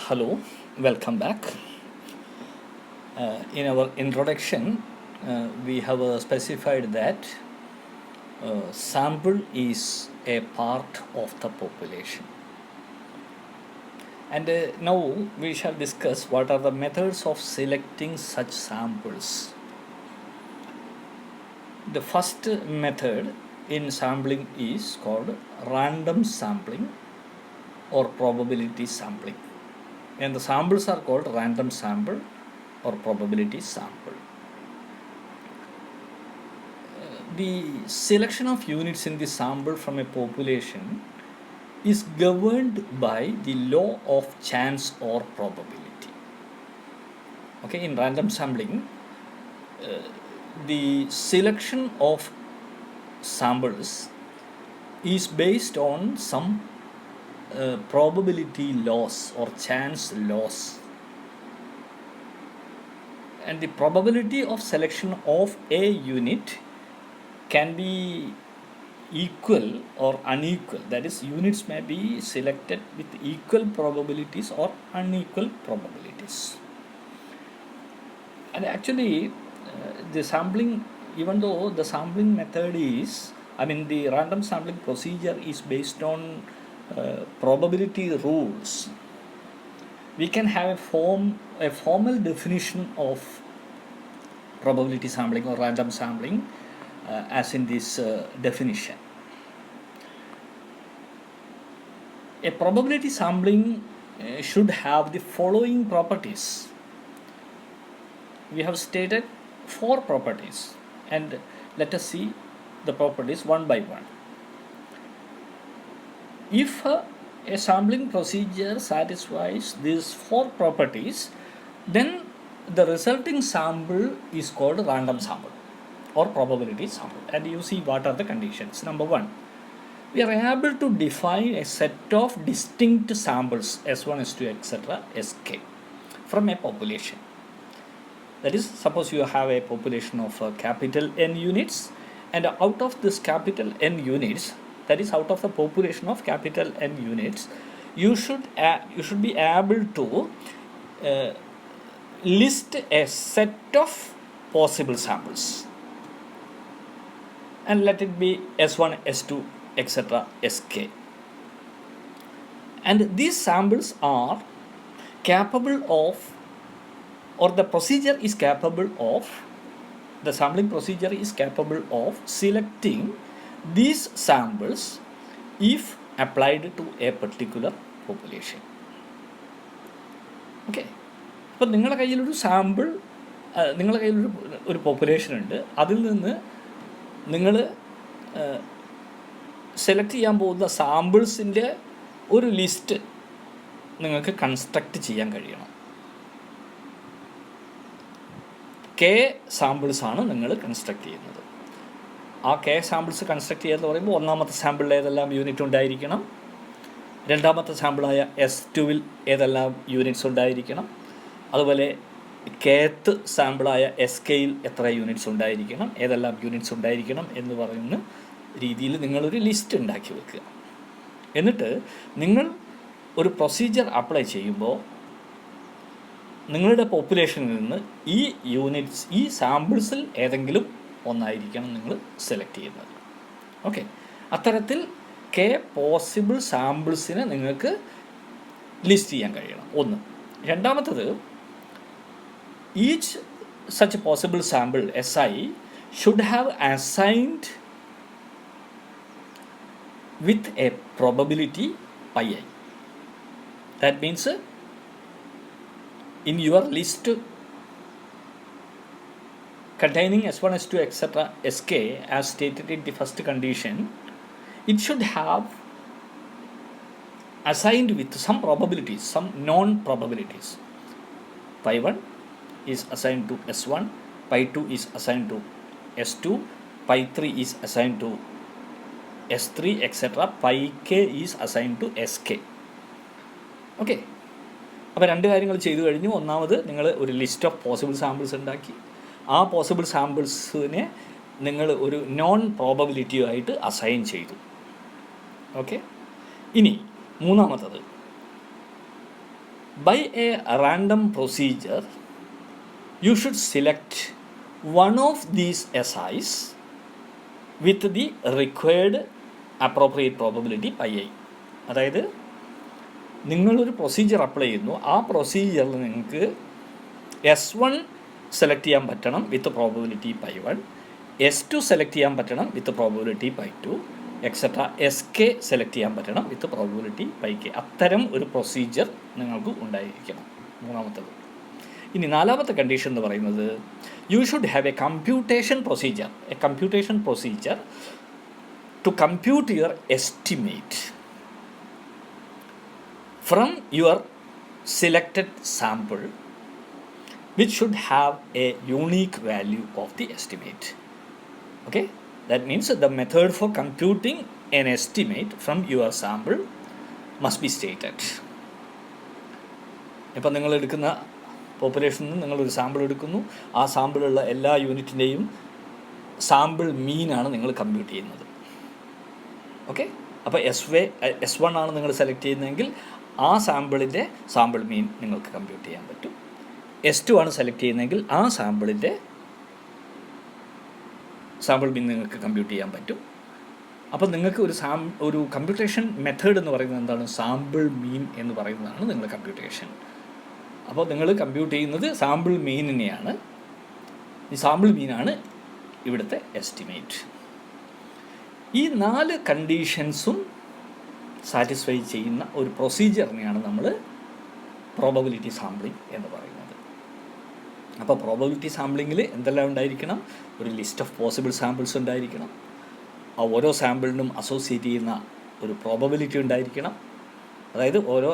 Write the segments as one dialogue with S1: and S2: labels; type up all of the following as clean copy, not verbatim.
S1: Hello, welcome back. In our introduction, we have specified that sample is a part of the population. And now we shall discuss what are the methods of selecting such samples. The first method in sampling is called random sampling or probability sampling. And the samples are called random sample or probability sample. The selection of units in the sample from a population is governed by the law of chance or probability. Okay, in random sampling, the selection of samples is based on some probability laws or chance laws, and the probability of selection of a unit can be equal or unequal. That is, units may be selected with equal probabilities or unequal probabilities. And actually, the sampling, even though the sampling method is, the random sampling procedure is based on probability rules, we can have a formal definition of probability sampling or random sampling as in this definition. A probability sampling should have the following properties. We have stated 4 properties, and let us see the properties one by one. If a sampling procedure satisfies these 4 properties, then the resulting sample is called random sample or probability sample. And you see what are the conditions. Number 1, we are able to define a set of distinct samples S1, S2, etc., Sk from a population. That is, suppose you have a population of capital N units, and out of this capital N units, that is, out of the population of capital N units, you should be able to list a set of possible samples, and let it be S1, S2, etc., Sk. And these samples are capable of, or the procedure is capable of, the sampling procedure is capable of selecting these samples if applied to a particular population. Okay, അപ്പോൾ നിങ്ങളുടെ കയ്യിലൊരു sample, നിങ്ങളുടെ കയ്യിലൊരു population ഉണ്ട്. അതിൽ നിന്ന് നിങ്ങൾ select ചെയ്യാൻ പോകുന്ന സാമ്പിൾസിൻ്റെ ഒരു ലിസ്റ്റ് നിങ്ങൾക്ക് കൺസ്ട്രക്റ്റ് ചെയ്യാൻ കഴിയണം. കെ സാമ്പിൾസാണ് നിങ്ങൾ കൺസ്ട്രക്ട് ചെയ്യുന്നത്. ആ കെ സാമ്പിൾസ് കൺസ്ട്രക്ട് ചെയ്യുക പറയുമ്പോൾ ഒന്നാമത്തെ സാമ്പിളിൽ ഏതെല്ലാം യൂണിറ്റ് ഉണ്ടായിരിക്കണം, രണ്ടാമത്തെ സാമ്പിളായ S2-വിൽ ഏതെല്ലാം യൂണിറ്റ്സ് ഉണ്ടായിരിക്കണം, അതുപോലെ kth സാമ്പിളായ Sk-യിൽ എത്ര യൂണിറ്റ്സ് ഉണ്ടായിരിക്കണം, ഏതെല്ലാം യൂണിറ്റ്സ് ഉണ്ടായിരിക്കണം എന്ന് പറയുന്ന രീതിയിൽ നിങ്ങളൊരു ലിസ്റ്റ് ഉണ്ടാക്കി വെക്കുക. എന്നിട്ട് നിങ്ങൾ ഒരു പ്രൊസീജിയർ അപ്ലൈ ചെയ്യുമ്പോൾ നിങ്ങളുടെ പോപ്പുലേഷനിൽ നിന്ന് ഈ യൂണിറ്റ്സ്, ഈ സാമ്പിൾസിൽ ഏതെങ്കിലും ഒന്നായിരിക്കണം നിങ്ങൾ സെലക്ട് ചെയ്യുന്നത്. ഓക്കെ, അത്തരത്തിൽ കെ പോസിബിൾ സാമ്പിൾസിനെ നിങ്ങൾക്ക് ലിസ്റ്റ് ചെയ്യാൻ കഴിയണം. ഒന്ന്. രണ്ടാമത്തത്, each such possible sample Si should have assigned with a probability pi I. That means in your list containing S1, S2, etc., Sk, as stated in the first condition, it should have assigned with some probabilities, some known probabilities. Pi 1 is assigned to S1, pi 2 is assigned to S2, pi 3 is assigned to S3, etc., pi k is assigned to Sk. Okay, അപ്പോൾ 2 കാര്യങ്ങൾ ചെയ്തു കഴിഞ്ഞു. ഒന്നാമത്, നിങ്ങൾ ഒരു list of possible samples ഉണ്ടാക്കി. ആ possible സാമ്പിൾസിനെ നിങ്ങൾ ഒരു നോൺ പ്രോബബിലിറ്റിയുമായിട്ട് അസൈൻ ചെയ്തു. ഓക്കെ, ഇനി മൂന്നാമത്തത്, By a random procedure, you should select one of these SIs with the required appropriate probability pi I. അതായത് നിങ്ങളൊരു പ്രൊസീജിയർ അപ്ലൈ ചെയ്യുന്നു, ആ പ്രൊസീജിയറിൽ നിങ്ങൾക്ക് S1 സെലക്ട് ചെയ്യാൻ പറ്റണം with probability pi 1, S2 select ചെയ്യാൻ പറ്റണം with probability pi 2, etcetera SK select ചെയ്യാൻ പറ്റണം വിത്ത് പ്രോബബിലിറ്റി പൈ K. അത്തരം ഒരു പ്രൊസീജിയർ നിങ്ങൾക്ക് ഉണ്ടായിരിക്കണം. മൂന്നാമത്തത്. ഇനി നാലാമത്തെ കണ്ടീഷൻ എന്ന് പറയുന്നത് you should have a computation procedure to compute your estimate from your selected sample, which should have a unique value of the estimate. Okay, that means the method for computing an estimate from your sample must be stated. ഇപ്പം നിങ്ങൾ എടുക്കുന്ന പോപ്പുലേഷനിൽ നിന്ന് നിങ്ങളൊരു sample എടുക്കുന്നു, ആ സാമ്പിളുള്ള എല്ലാ യൂണിറ്റിൻ്റെയും sample മീനാണ് നിങ്ങൾ കമ്പ്യൂട്ട് ചെയ്യുന്നത്. ഓക്കെ, അപ്പോൾ S1 ആണ് നിങ്ങൾ സെലക്ട് ചെയ്യുന്നതെങ്കിൽ ആ സാമ്പിളിൻ്റെ സാമ്പിൾ മീൻ നിങ്ങൾക്ക് കമ്പ്യൂട്ട് ചെയ്യാൻ പറ്റും. S2 ആണ് സെലക്ട് ചെയ്യുന്നതെങ്കിൽ ആ സാമ്പിളിൻ്റെ സാമ്പിൾ മീൻ നിങ്ങൾക്ക് കമ്പ്യൂട്ട് ചെയ്യാൻ പറ്റും. അപ്പോൾ നിങ്ങൾക്ക് ഒരു കമ്പ്യൂട്ടേഷൻ മെത്തേഡ് എന്ന് പറയുന്നത് എന്താണ്? സാമ്പിൾ മീൻ എന്ന് പറയുന്നതാണ് നിങ്ങളുടെ കമ്പ്യൂട്ടേഷൻ. അപ്പോൾ നിങ്ങൾ കമ്പ്യൂട്ട് ചെയ്യുന്നത് സാമ്പിൾ മീനിനെയാണ്. ഈ സാമ്പിൾ മീനാണ് ഇവിടുത്തെ എസ്റ്റിമേറ്റ്. ഈ 4 കണ്ടീഷൻസും സാറ്റിസ്ഫൈ ചെയ്യുന്ന ഒരു പ്രൊസീജിയറിനെയാണ് നമ്മൾ പ്രോബബിലിറ്റി സാമ്പിളിംഗ് എന്ന് പറയുന്നത്. അപ്പോൾ പ്രോബബിലിറ്റി സാമ്പിളിങ്ങിൽ എന്തെല്ലാം ഉണ്ടായിരിക്കണം? ഒരു ലിസ്റ്റ് ഓഫ് പോസിബിൾ സാമ്പിൾസ് ഉണ്ടായിരിക്കണം. ആ ഓരോ സാമ്പിളിനും അസോസിയേറ്റ് ചെയ്യുന്ന ഒരു പ്രോബബിലിറ്റി ഉണ്ടായിരിക്കണം. അതായത് ഓരോ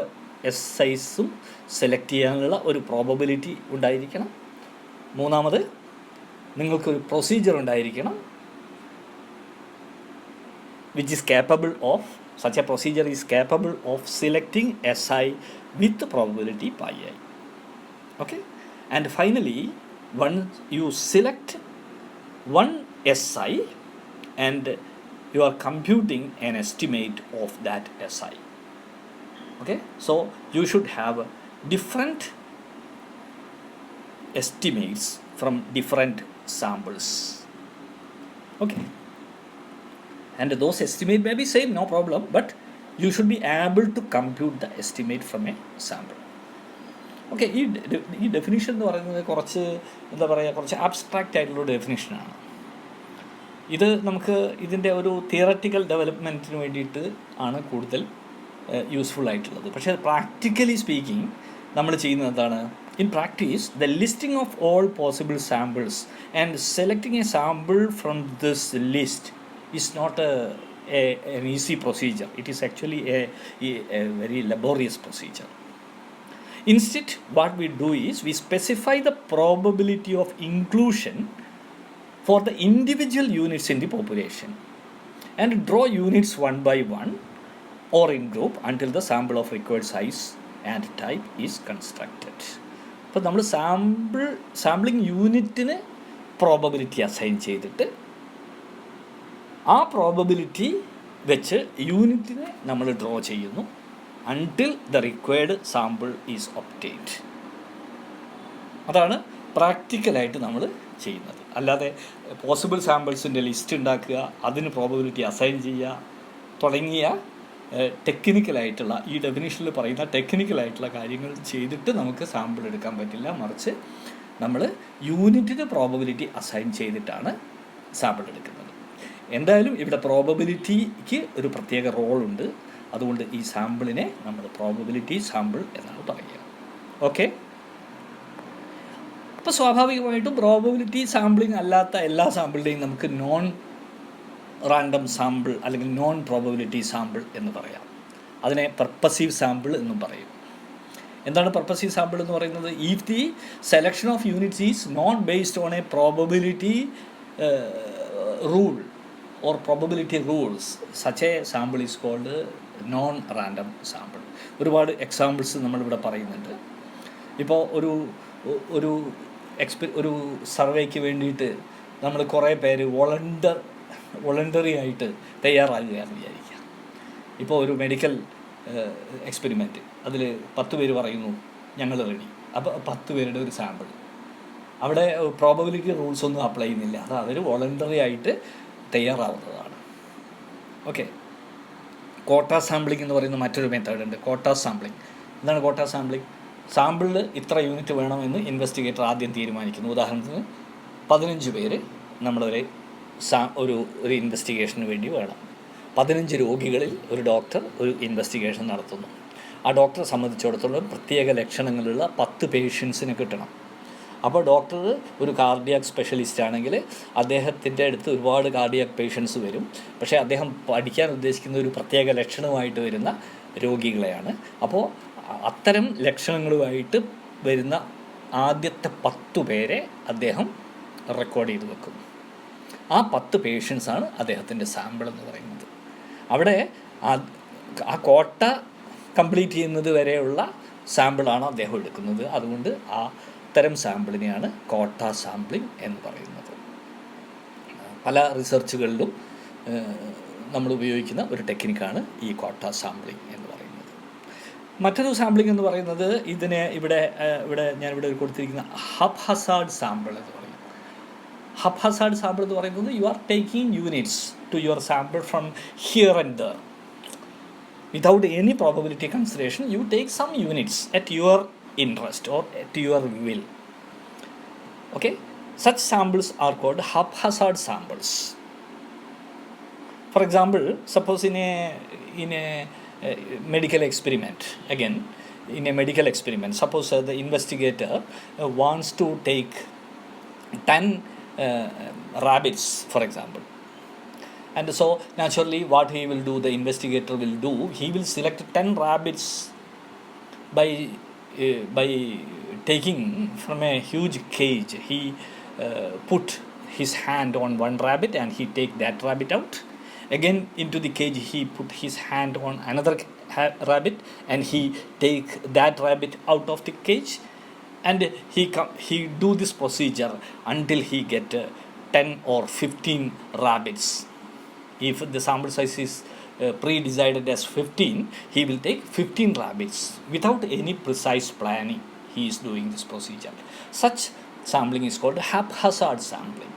S1: SIസും സെലക്ട് ചെയ്യാനുള്ള ഒരു പ്രോബബിലിറ്റി ഉണ്ടായിരിക്കണം. മൂന്നാമത് നിങ്ങൾക്കൊരു പ്രൊസീജിയർ ഉണ്ടായിരിക്കണം which is capable of, such a procedure is capable of selecting SI with probability pi I. Okay, and finally once you select one SI and you are computing an estimate of that SI. Okay, so you should have different estimates from different samples. Okay, and those estimate may be same, no problem, but you should be able to compute the estimate from a sample. Okay, ഈ definition എന്ന് പറയുന്നത് കുറച്ച് abstract ആയിട്ടുള്ള ഡെഫിനിഷനാണ്. ഇത് നമുക്ക് ഇതിൻ്റെ ഒരു theoretical ഡെവലപ്മെൻറ്റിന് വേണ്ടിയിട്ട് ആണ് കൂടുതൽ യൂസ്ഫുൾ ആയിട്ടുള്ളത്. പക്ഷേ പ്രാക്ടിക്കലി സ്പീക്കിംഗ് നമ്മൾ ചെയ്യുന്നത് എന്താണ്? In practice the listing of all possible samples and selecting A sample from this list is not an easy procedure. It is actually a very laborious procedure. Instead, what we do is we specify the probability of inclusion for the individual units in the population and draw units one by one or in group until the sample of required size and type is constructed. അപ്പോൾ നമ്മൾ sampling യൂണിറ്റിന് probability assign ചെയ്തിട്ട് ആ probability വെച്ച് യൂണിറ്റിനെ നമ്മൾ draw ചെയ്യുന്നു until the required sample is obtained. അതാണ് പ്രാക്ടിക്കലായിട്ട് നമ്മൾ ചെയ്യുന്നത്. അല്ലാതെ പോസിബിൾ സാമ്പിൾസിൻ്റെ ലിസ്റ്റ് ഉണ്ടാക്കുക, അതിന് പ്രോബബിലിറ്റി അസൈൻ ചെയ്യുക തുടങ്ങിയ ടെക്നിക്കലായിട്ടുള്ള, ഈ ഡെഫിനിഷനിൽ പറയുന്ന ടെക്നിക്കലായിട്ടുള്ള കാര്യങ്ങൾ ചെയ്തിട്ട് നമുക്ക് സാമ്പിൾ എടുക്കാൻ പറ്റില്ല. മറിച്ച് നമ്മൾ യൂണിറ്റിന് പ്രോബബിലിറ്റി അസൈൻ ചെയ്തിട്ടാണ് സാമ്പിൾ എടുക്കുന്നത്. എന്തായാലും ഇവിടെ പ്രോബബിലിറ്റിക്ക് ഒരു പ്രത്യേക റോളുണ്ട്. അതുകൊണ്ട് ഈ സാമ്പിളിനെ നമ്മൾ പ്രോബബിലിറ്റി സാമ്പിൾ എന്നാണ് പറയുക. ഓക്കെ, അപ്പോൾ സ്വാഭാവികമായിട്ടും പ്രോബബിലിറ്റി സാമ്പിളിംഗ് അല്ലാത്ത എല്ലാ സാമ്പിളിൻ്റെയും നമുക്ക് നോൺ റാൻഡം സാമ്പിൾ അല്ലെങ്കിൽ നോൺ പ്രോബബിലിറ്റി സാമ്പിൾ എന്ന് പറയാം. അതിനെ പർപ്പസീവ് സാമ്പിൾ എന്നും പറയും. എന്താണ് പർപ്പസീവ് സാമ്പിൾ എന്ന് പറയുന്നത്? If the selection of units is not based on a probability rule or probability rules, such a sample is called non-random sample. ഒരുപാട് എക്സാമ്പിൾസ് നമ്മളിവിടെ പറയുന്നുണ്ട്. ഇപ്പോൾ ഒരു സർവേക്ക് വേണ്ടിയിട്ട് നമ്മൾ കുറേ പേര് വോളണ്ടറി ആയിട്ട് തയ്യാറാകുകയാണെന്ന് വിചാരിക്കുക. ഇപ്പോൾ ഒരു മെഡിക്കൽ എക്സ്പെരിമെൻറ്റ്, അതിൽ 10 പേര് പറയുന്നു ഞങ്ങൾ റെഡി. അപ്പോൾ 10 പേരുടെ ഒരു സാമ്പിൾ. അവിടെ പ്രോബബിലിറ്റി റൂൾസ് ഒന്നും അപ്ലൈ ചെയ്യുന്നില്ല. അത് അവർ വോളണ്ടറി ആയിട്ട് തയ്യാറാവുന്നതാണ്. ഓക്കെ. കോട്ട സാമ്പിളിംഗ് എന്ന് പറയുന്ന മറ്റൊരു മെത്തേഡ് ഉണ്ട്. കോട്ട സാമ്പിളിംഗ്. എന്താണ് കോട്ട സാമ്പിളിംഗ്? സാമ്പിളിൽ ഇത്ര യൂണിറ്റ് വേണമെന്ന് ഇൻവെസ്റ്റിഗേറ്റർ ആദ്യം തീരുമാനിക്കുന്നു. ഉദാഹരണത്തിന് 15 പേര് നമ്മളൊരു ഒരു ഇൻവെസ്റ്റിഗേഷന് വേണ്ടി വേണം. 15 രോഗികളിൽ ഒരു ഡോക്ടർ ഒരു ഇൻവെസ്റ്റിഗേഷൻ നടത്തുന്നു. ആ ഡോക്ടറെ സംബന്ധിച്ചിടത്തോളം പ്രത്യേക ലക്ഷണങ്ങളുള്ള 10 പേഷ്യൻസിന് കിട്ടണം. അപ്പോൾ ഡോക്ടർ ഒരു കാർഡിയാക് സ്പെഷ്യലിസ്റ്റ് ആണെങ്കിൽ അദ്ദേഹത്തിൻ്റെ അടുത്ത് ഒരുപാട് കാർഡിയാക് പേഷ്യൻസ് വരും. പക്ഷേ അദ്ദേഹം പഠിക്കാൻ ഉദ്ദേശിക്കുന്ന ഒരു പ്രത്യേക ലക്ഷണമായിട്ട് വരുന്ന രോഗികളെയാണ്. അപ്പോൾ അത്തരം ലക്ഷണങ്ങളുമായിട്ട് വരുന്ന ആദ്യത്തെ 10 പേരെ അദ്ദേഹം റെക്കോർഡ് ചെയ്ത് വെക്കും. ആ 10 പേഷ്യൻസാണ് അദ്ദേഹത്തിൻ്റെ സാമ്പിൾ എന്ന് പറയുന്നത്. അവിടെ ആ കോട്ട കംപ്ലീറ്റ് ചെയ്യുന്നത് വരെയുള്ള സാമ്പിളാണ് അദ്ദേഹം എടുക്കുന്നത്. അതുകൊണ്ട് അത്തരം സാമ്പിളിനെയാണ് കോട്ട സാമ്പിളിംഗ് എന്ന് പറയുന്നത്. പല റിസർച്ചുകളിലും നമ്മൾ ഉപയോഗിക്കുന്ന ഒരു ടെക്നിക്കാണ് ഈ കോട്ട സാമ്പിളിംഗ് എന്ന് പറയുന്നത്. മറ്റൊരു സാമ്പിളിംഗ് എന്ന് പറയുന്നത് ഇവിടെ ഞാനിവിടെ കൊടുത്തിരിക്കുന്ന ഹബ്-ഹസാർഡ് സാമ്പിൾ എന്ന് പറയും. ഹബ്-ഹസാർഡ് സാമ്പിൾ എന്ന് പറയുന്നത് you are taking units to your sample from here and there. Without any probability consideration, you take some units at your interest or at your will. Okay, such samples are called haphazard samples. For example, suppose in a medical experiment, again in a medical experiment, suppose the investigator wants to take 10 rabbits, for example. And so naturally what he will do, the investigator will do, he will select 10 rabbits by taking from a huge cage. He put his hand on one rabbit and he take that rabbit out. Again into the cage he put his hand on another rabbit and he take that rabbit out of the cage, and he do this procedure until he get 10 or 15 rabbits. If the sample size is pre-decided as 15, he will take 15 rabbits. Without any precise planning, he is doing this procedure. Such sampling is called haphazard sampling.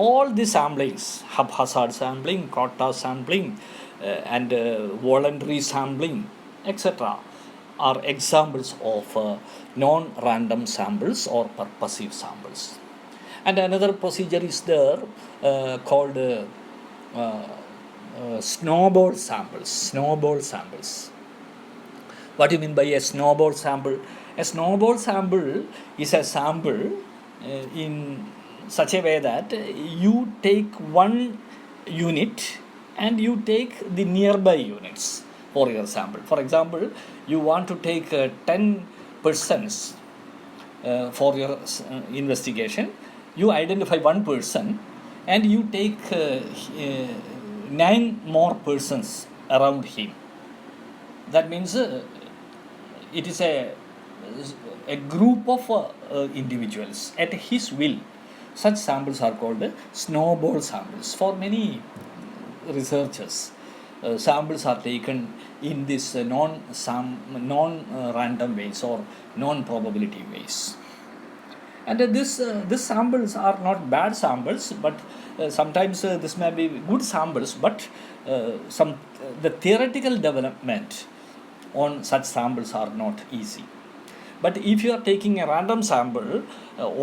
S1: All the samplings, haphazard sampling, cotta sampling, and voluntary sampling, etc., are examples of non-random samples or purposive samples. And another procedure is there called snowball samples. What do you mean by a snowball sample? A snowball sample is a sample in such a way that you take one unit and you take the nearby units for your sample. For example, you want to take 10 persons for your investigation. You identify one person and you take 9 more persons around him. That means it is a group of individuals at his will. Such samples are called snowball samples. For many researchers, samples are taken in this non-random ways or non-probability ways. And these samples are not bad samples, but sometimes this may be good samples, but the theoretical development on such samples are not easy. But if you are taking a random sample,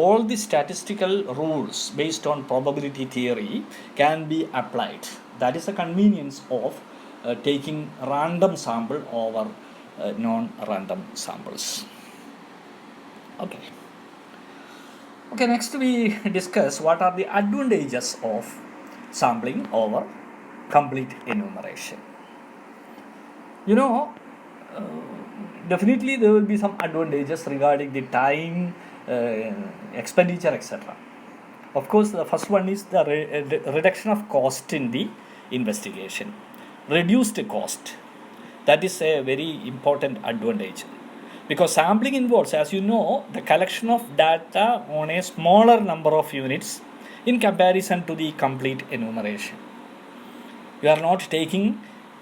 S1: all the statistical rules based on probability theory can be applied. That is the convenience of taking random sample over non-random samples. Okay, next we discuss what are the advantages of sampling over complete enumeration. Definitely there will be some advantages regarding the time, expenditure, etc. Of course, the first one is the reduction of cost in the investigation. Reduced cost. That is a very important advantage. Because sampling involves, as you know, the collection of data on a smaller number of units in comparison to the complete enumeration. You are not taking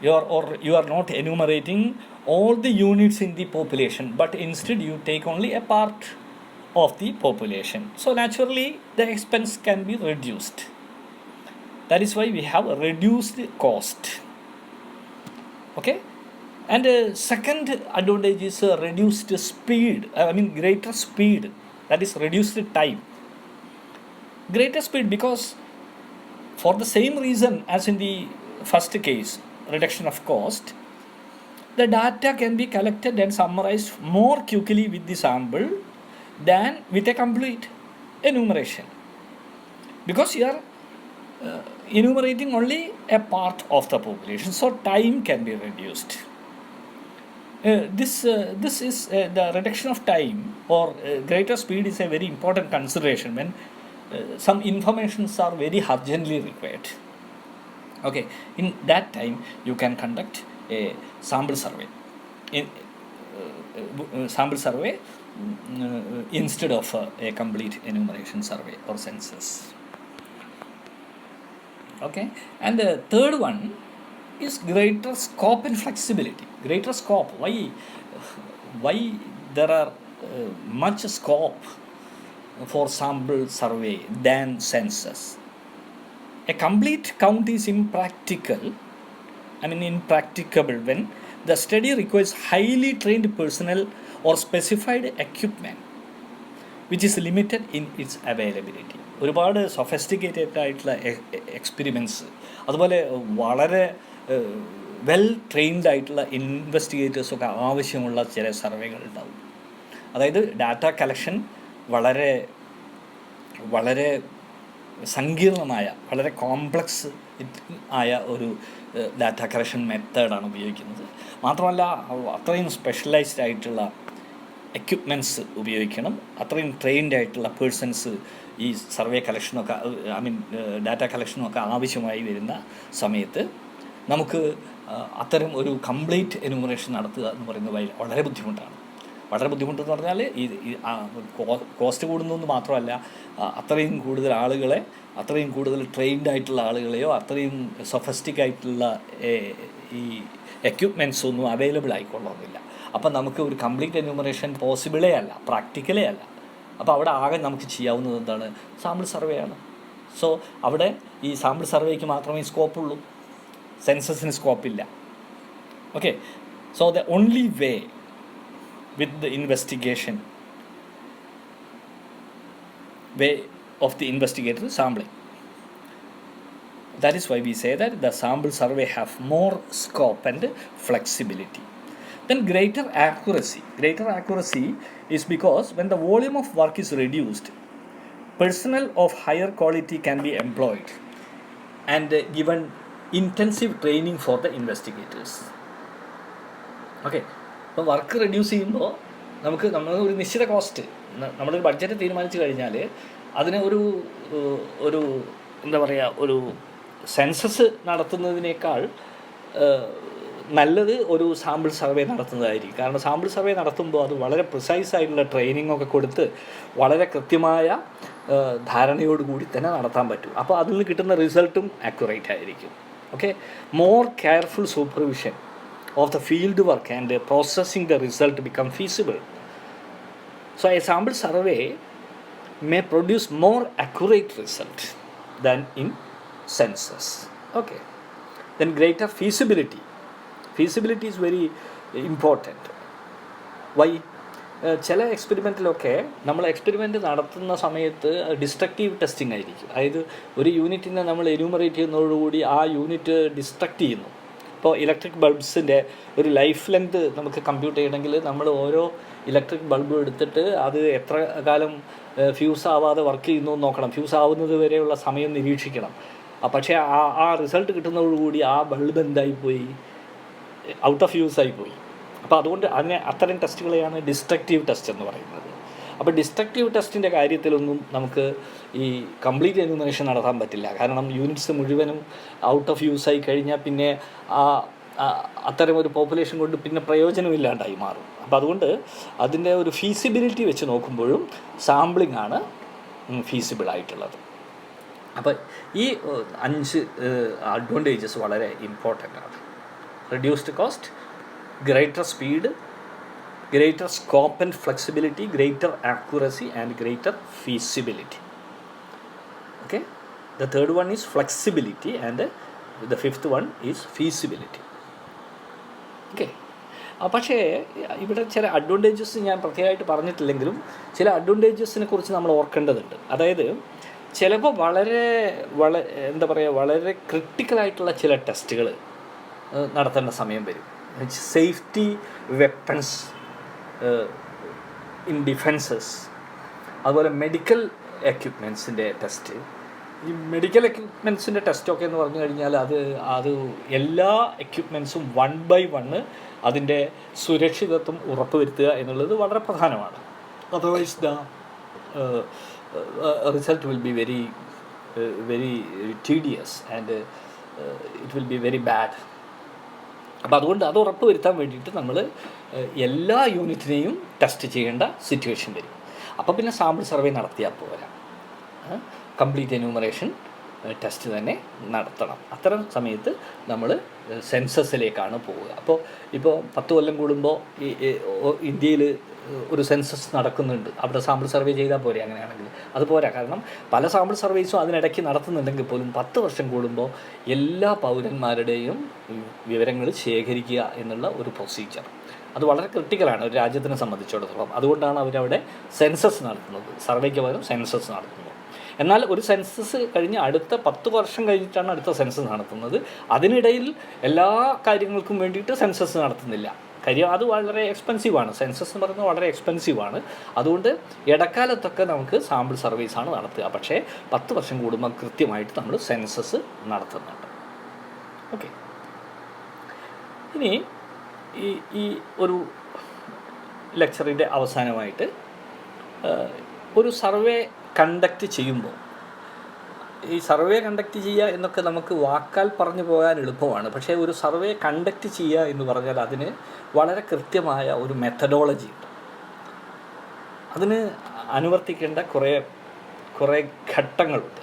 S1: you are not enumerating all the units in the population, but instead you take only a part of the population. So naturally the expense can be reduced. That is why we have a reduced cost. Okay. And second advantage is reduced speed, greater speed, that is reduced time. Greater speed, because for the same reason as in the first case, reduction of cost, the data can be collected and summarized more quickly with the sample than with a complete enumeration, because you are enumerating only a part of the population, so time can be reduced. This is the reduction of time or greater speed is a very important consideration when some informations are very urgently required. Okay, in that time you can conduct a sample survey instead of a complete enumeration survey or census. Okay, and the third one is greater scope and flexibility. Greater scope, why there are much scope for sample survey than census? A complete count is impracticable when the study requires highly trained personnel or specified equipment which is limited in its availability. ഒരുപാട് sophisticated ആയിട്ടുള്ള experiments, അതുപോലെ വളരെ well trained ആയിട്ടുള്ള ഇൻവെസ്റ്റിഗേറ്റേഴ്സൊക്കെ ആവശ്യമുള്ള ചില സർവേകൾ ഉണ്ടാവും. അതായത് ഡാറ്റ കളക്ഷൻ വളരെ വളരെ സങ്കീർണമായ, വളരെ കോംപ്ലക്സ് ആയ ഒരു ഡാറ്റ കളക്ഷൻ മെത്തേഡാണ് ഉപയോഗിക്കുന്നത്. മാത്രമല്ല അത്രയും സ്പെഷ്യലൈസ്ഡ് ആയിട്ടുള്ള എക്യുപ്മെൻറ്റ്സ് ഉപയോഗിക്കണം, അത്രയും ട്രെയിൻഡ് ആയിട്ടുള്ള പേഴ്സൺസ് ഈ സർവേ കളക്ഷനൊക്കെ ഡാറ്റ കളക്ഷനൊക്കെ ആവശ്യമായി വരുന്ന സമയത്ത് നമുക്ക് അത്തരം ഒരു കംപ്ലീറ്റ് എനുമറേഷൻ നടത്തുക എന്ന് പറയുന്നത് വളരെ ബുദ്ധിമുട്ടാണ്. വളരെ ബുദ്ധിമുട്ടെന്ന് പറഞ്ഞാൽ ഈ കോസ്റ്റ് കൂടുന്നതെന്ന് മാത്രമല്ല, അത്രയും കൂടുതൽ ആളുകളെ, അത്രയും കൂടുതൽ ട്രെയിൻഡ് ആയിട്ടുള്ള ആളുകളെയോ അത്രയും സൊഫിസ്റ്റിക് ആയിട്ടുള്ള ഈ എക്യുപ്മെൻറ്റ്സ് ഒന്നും അവൈലബിൾ ആയിക്കൊള്ളണമെന്നില്ല. അപ്പം നമുക്ക് ഒരു കംപ്ലീറ്റ് എന്യൂമറേഷൻ പോസിബിളേ അല്ല, പ്രാക്ടിക്കലേ അല്ല. അപ്പോൾ അവിടെ ആകെ നമുക്ക് ചെയ്യാവുന്നത് എന്താണ്? സാമ്പിൾ സർവേ ആണ്. സോ അവിടെ ഈ സാമ്പിൾ സർവേക്ക് മാത്രമേ സ്കോപ്പുള്ളൂ, സെൻസസിന് സ്കോപ്പില്ല. Okay, so the only way with the investigation way of the investigator sampling. That is why we say that the sample survey have more scope and flexibility. Then greater accuracy is because when the volume of work is reduced, personnel of higher quality can be employed and given intensive training for the investigators. Okay, അപ്പോൾ work reduce ചെയ്യുമ്പോൾ നമ്മൾ ഒരു നിശ്ചിത cost, നമ്മളൊരു budget തീരുമാനിച്ചു കഴിഞ്ഞാൽ അതിന് ഒരു എന്താ പറയുക, ഒരു സെൻസസ് നടത്തുന്നതിനേക്കാൾ നല്ലത് ഒരു സാമ്പിൾ സർവേ നടത്തുന്നതായിരിക്കും. കാരണം സാമ്പിൾ സർവേ നടത്തുമ്പോൾ അത് വളരെ പ്രിസൈസ് ആയിട്ടുള്ള ട്രെയിനിങ്ങൊക്കെ കൊടുത്ത് വളരെ കൃത്യമായ ധാരണയോടുകൂടി തന്നെ നടത്താൻ പറ്റും. അപ്പോൾ അതിൽ നിന്ന് കിട്ടുന്ന റിസൾട്ടും ആക്യുറേറ്റ് ആയിരിക്കും. Okay, more careful supervision of the field work and processing the result become feasible. So a sample survey may produce more accurate result than in census. Okay, then greater feasibility is very important. Why? ചില എക്സ്പെരിമെൻറ്റിലൊക്കെ നമ്മൾ experiment നടത്തുന്ന സമയത്ത് destructive testing ആയിരിക്കും. അതായത് ഒരു യൂണിറ്റിനെ നമ്മൾ enumerate ചെയ്യുന്നതോടുകൂടി ആ unit destruct ചെയ്യുന്നു. ഇപ്പോൾ ഇലക്ട്രിക് ബൾബ്സിൻ്റെ ഒരു ലൈഫ് ലെങ്ത് നമുക്ക് കമ്പ്യൂട്ട് ചെയ്യണമെങ്കിൽ നമ്മൾ ഓരോ ഇലക്ട്രിക് ബൾബ് എടുത്തിട്ട് അത് എത്ര കാലം ഫ്യൂസ് ആവാതെ വർക്ക് ചെയ്യുന്നു നോക്കണം, ഫ്യൂസ് ആവുന്നത് വരെയുള്ള സമയം നിരീക്ഷിക്കണം. പക്ഷേ ആ റിസൾട്ട് കിട്ടുന്നതോടുകൂടി ആ ബൾബ് എന്തായിപ്പോയി, ഔട്ട് ഓഫ് യൂസ് ആയിപ്പോയി. അപ്പോൾ അതുകൊണ്ട് അത്തരം ടെസ്റ്റുകളെയാണ് ഡിസ്ട്രക്റ്റീവ് ടെസ്റ്റ് എന്ന് പറയുന്നത്. അപ്പോൾ ഡിസ്ട്രക്റ്റീവ് ടെസ്റ്റിൻ്റെ കാര്യത്തിലൊന്നും നമുക്ക് ഈ കംപ്ലീറ്റ് എന്യൂമറേഷൻ നടത്താൻ പറ്റില്ല. കാരണം യൂണിറ്റ്സ് മുഴുവനും ഔട്ട് ഓഫ് യൂസ് ആയി കഴിഞ്ഞാൽ പിന്നെ അത്തരം ഒരു പോപ്പുലേഷൻ കൊണ്ട് പിന്നെ പ്രയോജനമില്ലാണ്ടായി മാറും. അപ്പോൾ അതുകൊണ്ട് അതിൻ്റെ ഒരു ഫീസിബിലിറ്റി വെച്ച് നോക്കുമ്പോഴും സാമ്പിളിംഗ് ആണ് ഫീസിബിൾ ആയിട്ടുള്ളത്. അപ്പോൾ ഈ 5 അഡ്വാൻറ്റേജസ് വളരെ ഇമ്പോർട്ടൻ്റ് ആണ്. Reduced cost, greater speed, greater scope and flexibility, greater accuracy, and greater feasibility. Okay, the third one is flexibility, and the fifth one is feasibility. Okay. പക്ഷേ ഇവിടെ ചില അഡ്വാൻറ്റേജസ് ഞാൻ പ്രത്യേകമായിട്ട് പറഞ്ഞിട്ടില്ലെങ്കിലും ചില അഡ്വാൻറ്റേജസിനെ കുറിച്ച് നമ്മൾ ഓർക്കേണ്ടതുണ്ട്. അതായത് ചിലപ്പോൾ എന്താ പറയുക, വളരെ ക്രിട്ടിക്കലായിട്ടുള്ള ചില ടെസ്റ്റുകൾ നടത്തേണ്ട സമയം വരും. സേഫ്റ്റി വെപ്പൺസ് ഇൻ ഡിഫെൻസസ്, അതുപോലെ മെഡിക്കൽ എക്യുപ്മെൻസിൻ്റെ ടെസ്റ്റ്. ഈ മെഡിക്കൽ എക്യുപ്മെൻസിൻ്റെ ടെസ്റ്റൊക്കെ എന്ന് പറഞ്ഞു കഴിഞ്ഞാൽ അത് എല്ലാ എക്യുപ്മെൻസും 1 by 1 അതിൻ്റെ സുരക്ഷിതത്വം ഉറപ്പുവരുത്തുക എന്നുള്ളത് വളരെ പ്രധാനമാണ്. Otherwise the result will be very tedious and it will be very bad. അപ്പോൾ അതുകൊണ്ട് അത് ഉറപ്പുവരുത്താൻ വേണ്ടിയിട്ട് നമ്മൾ എല്ലാ യൂണിറ്റിനെയും ടെസ്റ്റ് ചെയ്യേണ്ട സിറ്റുവേഷൻ വരും. അപ്പോൾ പിന്നെ സാമ്പിൾ സർവേ നടത്തിയാൽ പോരാ, കംപ്ലീറ്റ് എന്യൂമറേഷൻ ടെസ്റ്റ് തന്നെ നടത്തണം. അത്തരം സമയത്ത് നമ്മൾ സെൻസസിലേക്കാണ് പോവുക. ഇപ്പോൾ 10 കൊല്ലം കൂടുമ്പോൾ ഇന്ത്യയിൽ ഒരു സെൻസസ് നടക്കുന്നുണ്ട്, അവിടെ സാമ്പിൾ സർവേ ചെയ്താൽ പോരെ? അങ്ങനെയാണെങ്കിൽ അത് പോരാ. കാരണം പല സാമ്പിൾ സർവേസും അതിനിടയ്ക്ക് നടത്തുന്നുണ്ടെങ്കിൽ പോലും 10 വർഷം കൂടുമ്പോൾ എല്ലാ പൗരന്മാരുടെയും വിവരങ്ങൾ ശേഖരിക്കുക എന്നുള്ള ഒരു പ്രൊസീജിയർ അത് വളരെ ക്രിട്ടിക്കലാണ് ഒരു രാജ്യത്തിനെ സംബന്ധിച്ചിടത്തോളം. അതുകൊണ്ടാണ് അവരവിടെ സെൻസസ് നടത്തുന്നത്, സർവേക്ക് പകരം സെൻസസ് നടത്തുന്നത്. എന്നാൽ ഒരു സെൻസസ് കഴിഞ്ഞ് അടുത്ത 10 വർഷം കഴിഞ്ഞിട്ടാണ് അടുത്ത സെൻസസ് നടത്തുന്നത്. അതിനിടയിൽ എല്ലാ കാര്യങ്ങൾക്കും വേണ്ടിയിട്ട് സെൻസസ് നടത്തുന്നില്ല. കാര്യം അത് വളരെ എക്സ്പെൻസീവാണ്. സെൻസസ് എന്ന് പറയുന്നത് വളരെ എക്സ്പെൻസീവാണ്. അതുകൊണ്ട് ഇടക്കാലത്തൊക്കെ നമുക്ക് സാമ്പിൾ സർവീസാണ് നടത്തുക. പക്ഷേ 10 വർഷം കൂടുമ്പോൾ കൃത്യമായിട്ട് നമ്മൾ സെൻസസ് നടത്തുന്നുണ്ട്. ഓക്കെ, ഇനി ഈ ഒരു ലെക്ചറിൻ്റെ അവസാനമായിട്ട് ഒരു സർവേ കണ്ടക്റ്റ് ചെയ്യുമ്പോൾ, ഈ സർവേ കണ്ടക്റ്റ് ചെയ്യുക എന്നൊക്കെ നമുക്ക് വാക്കാൽ പറഞ്ഞു പോകാൻ എളുപ്പമാണ്. പക്ഷേ ഒരു സർവേ കണ്ടക്റ്റ് ചെയ്യുക എന്ന് പറഞ്ഞാൽ അതിന് വളരെ കൃത്യമായ ഒരു മെത്തഡോളജി ഉണ്ട്. അതിന് അനുവർത്തിക്കേണ്ട കുറേ ഘട്ടങ്ങളുണ്ട്.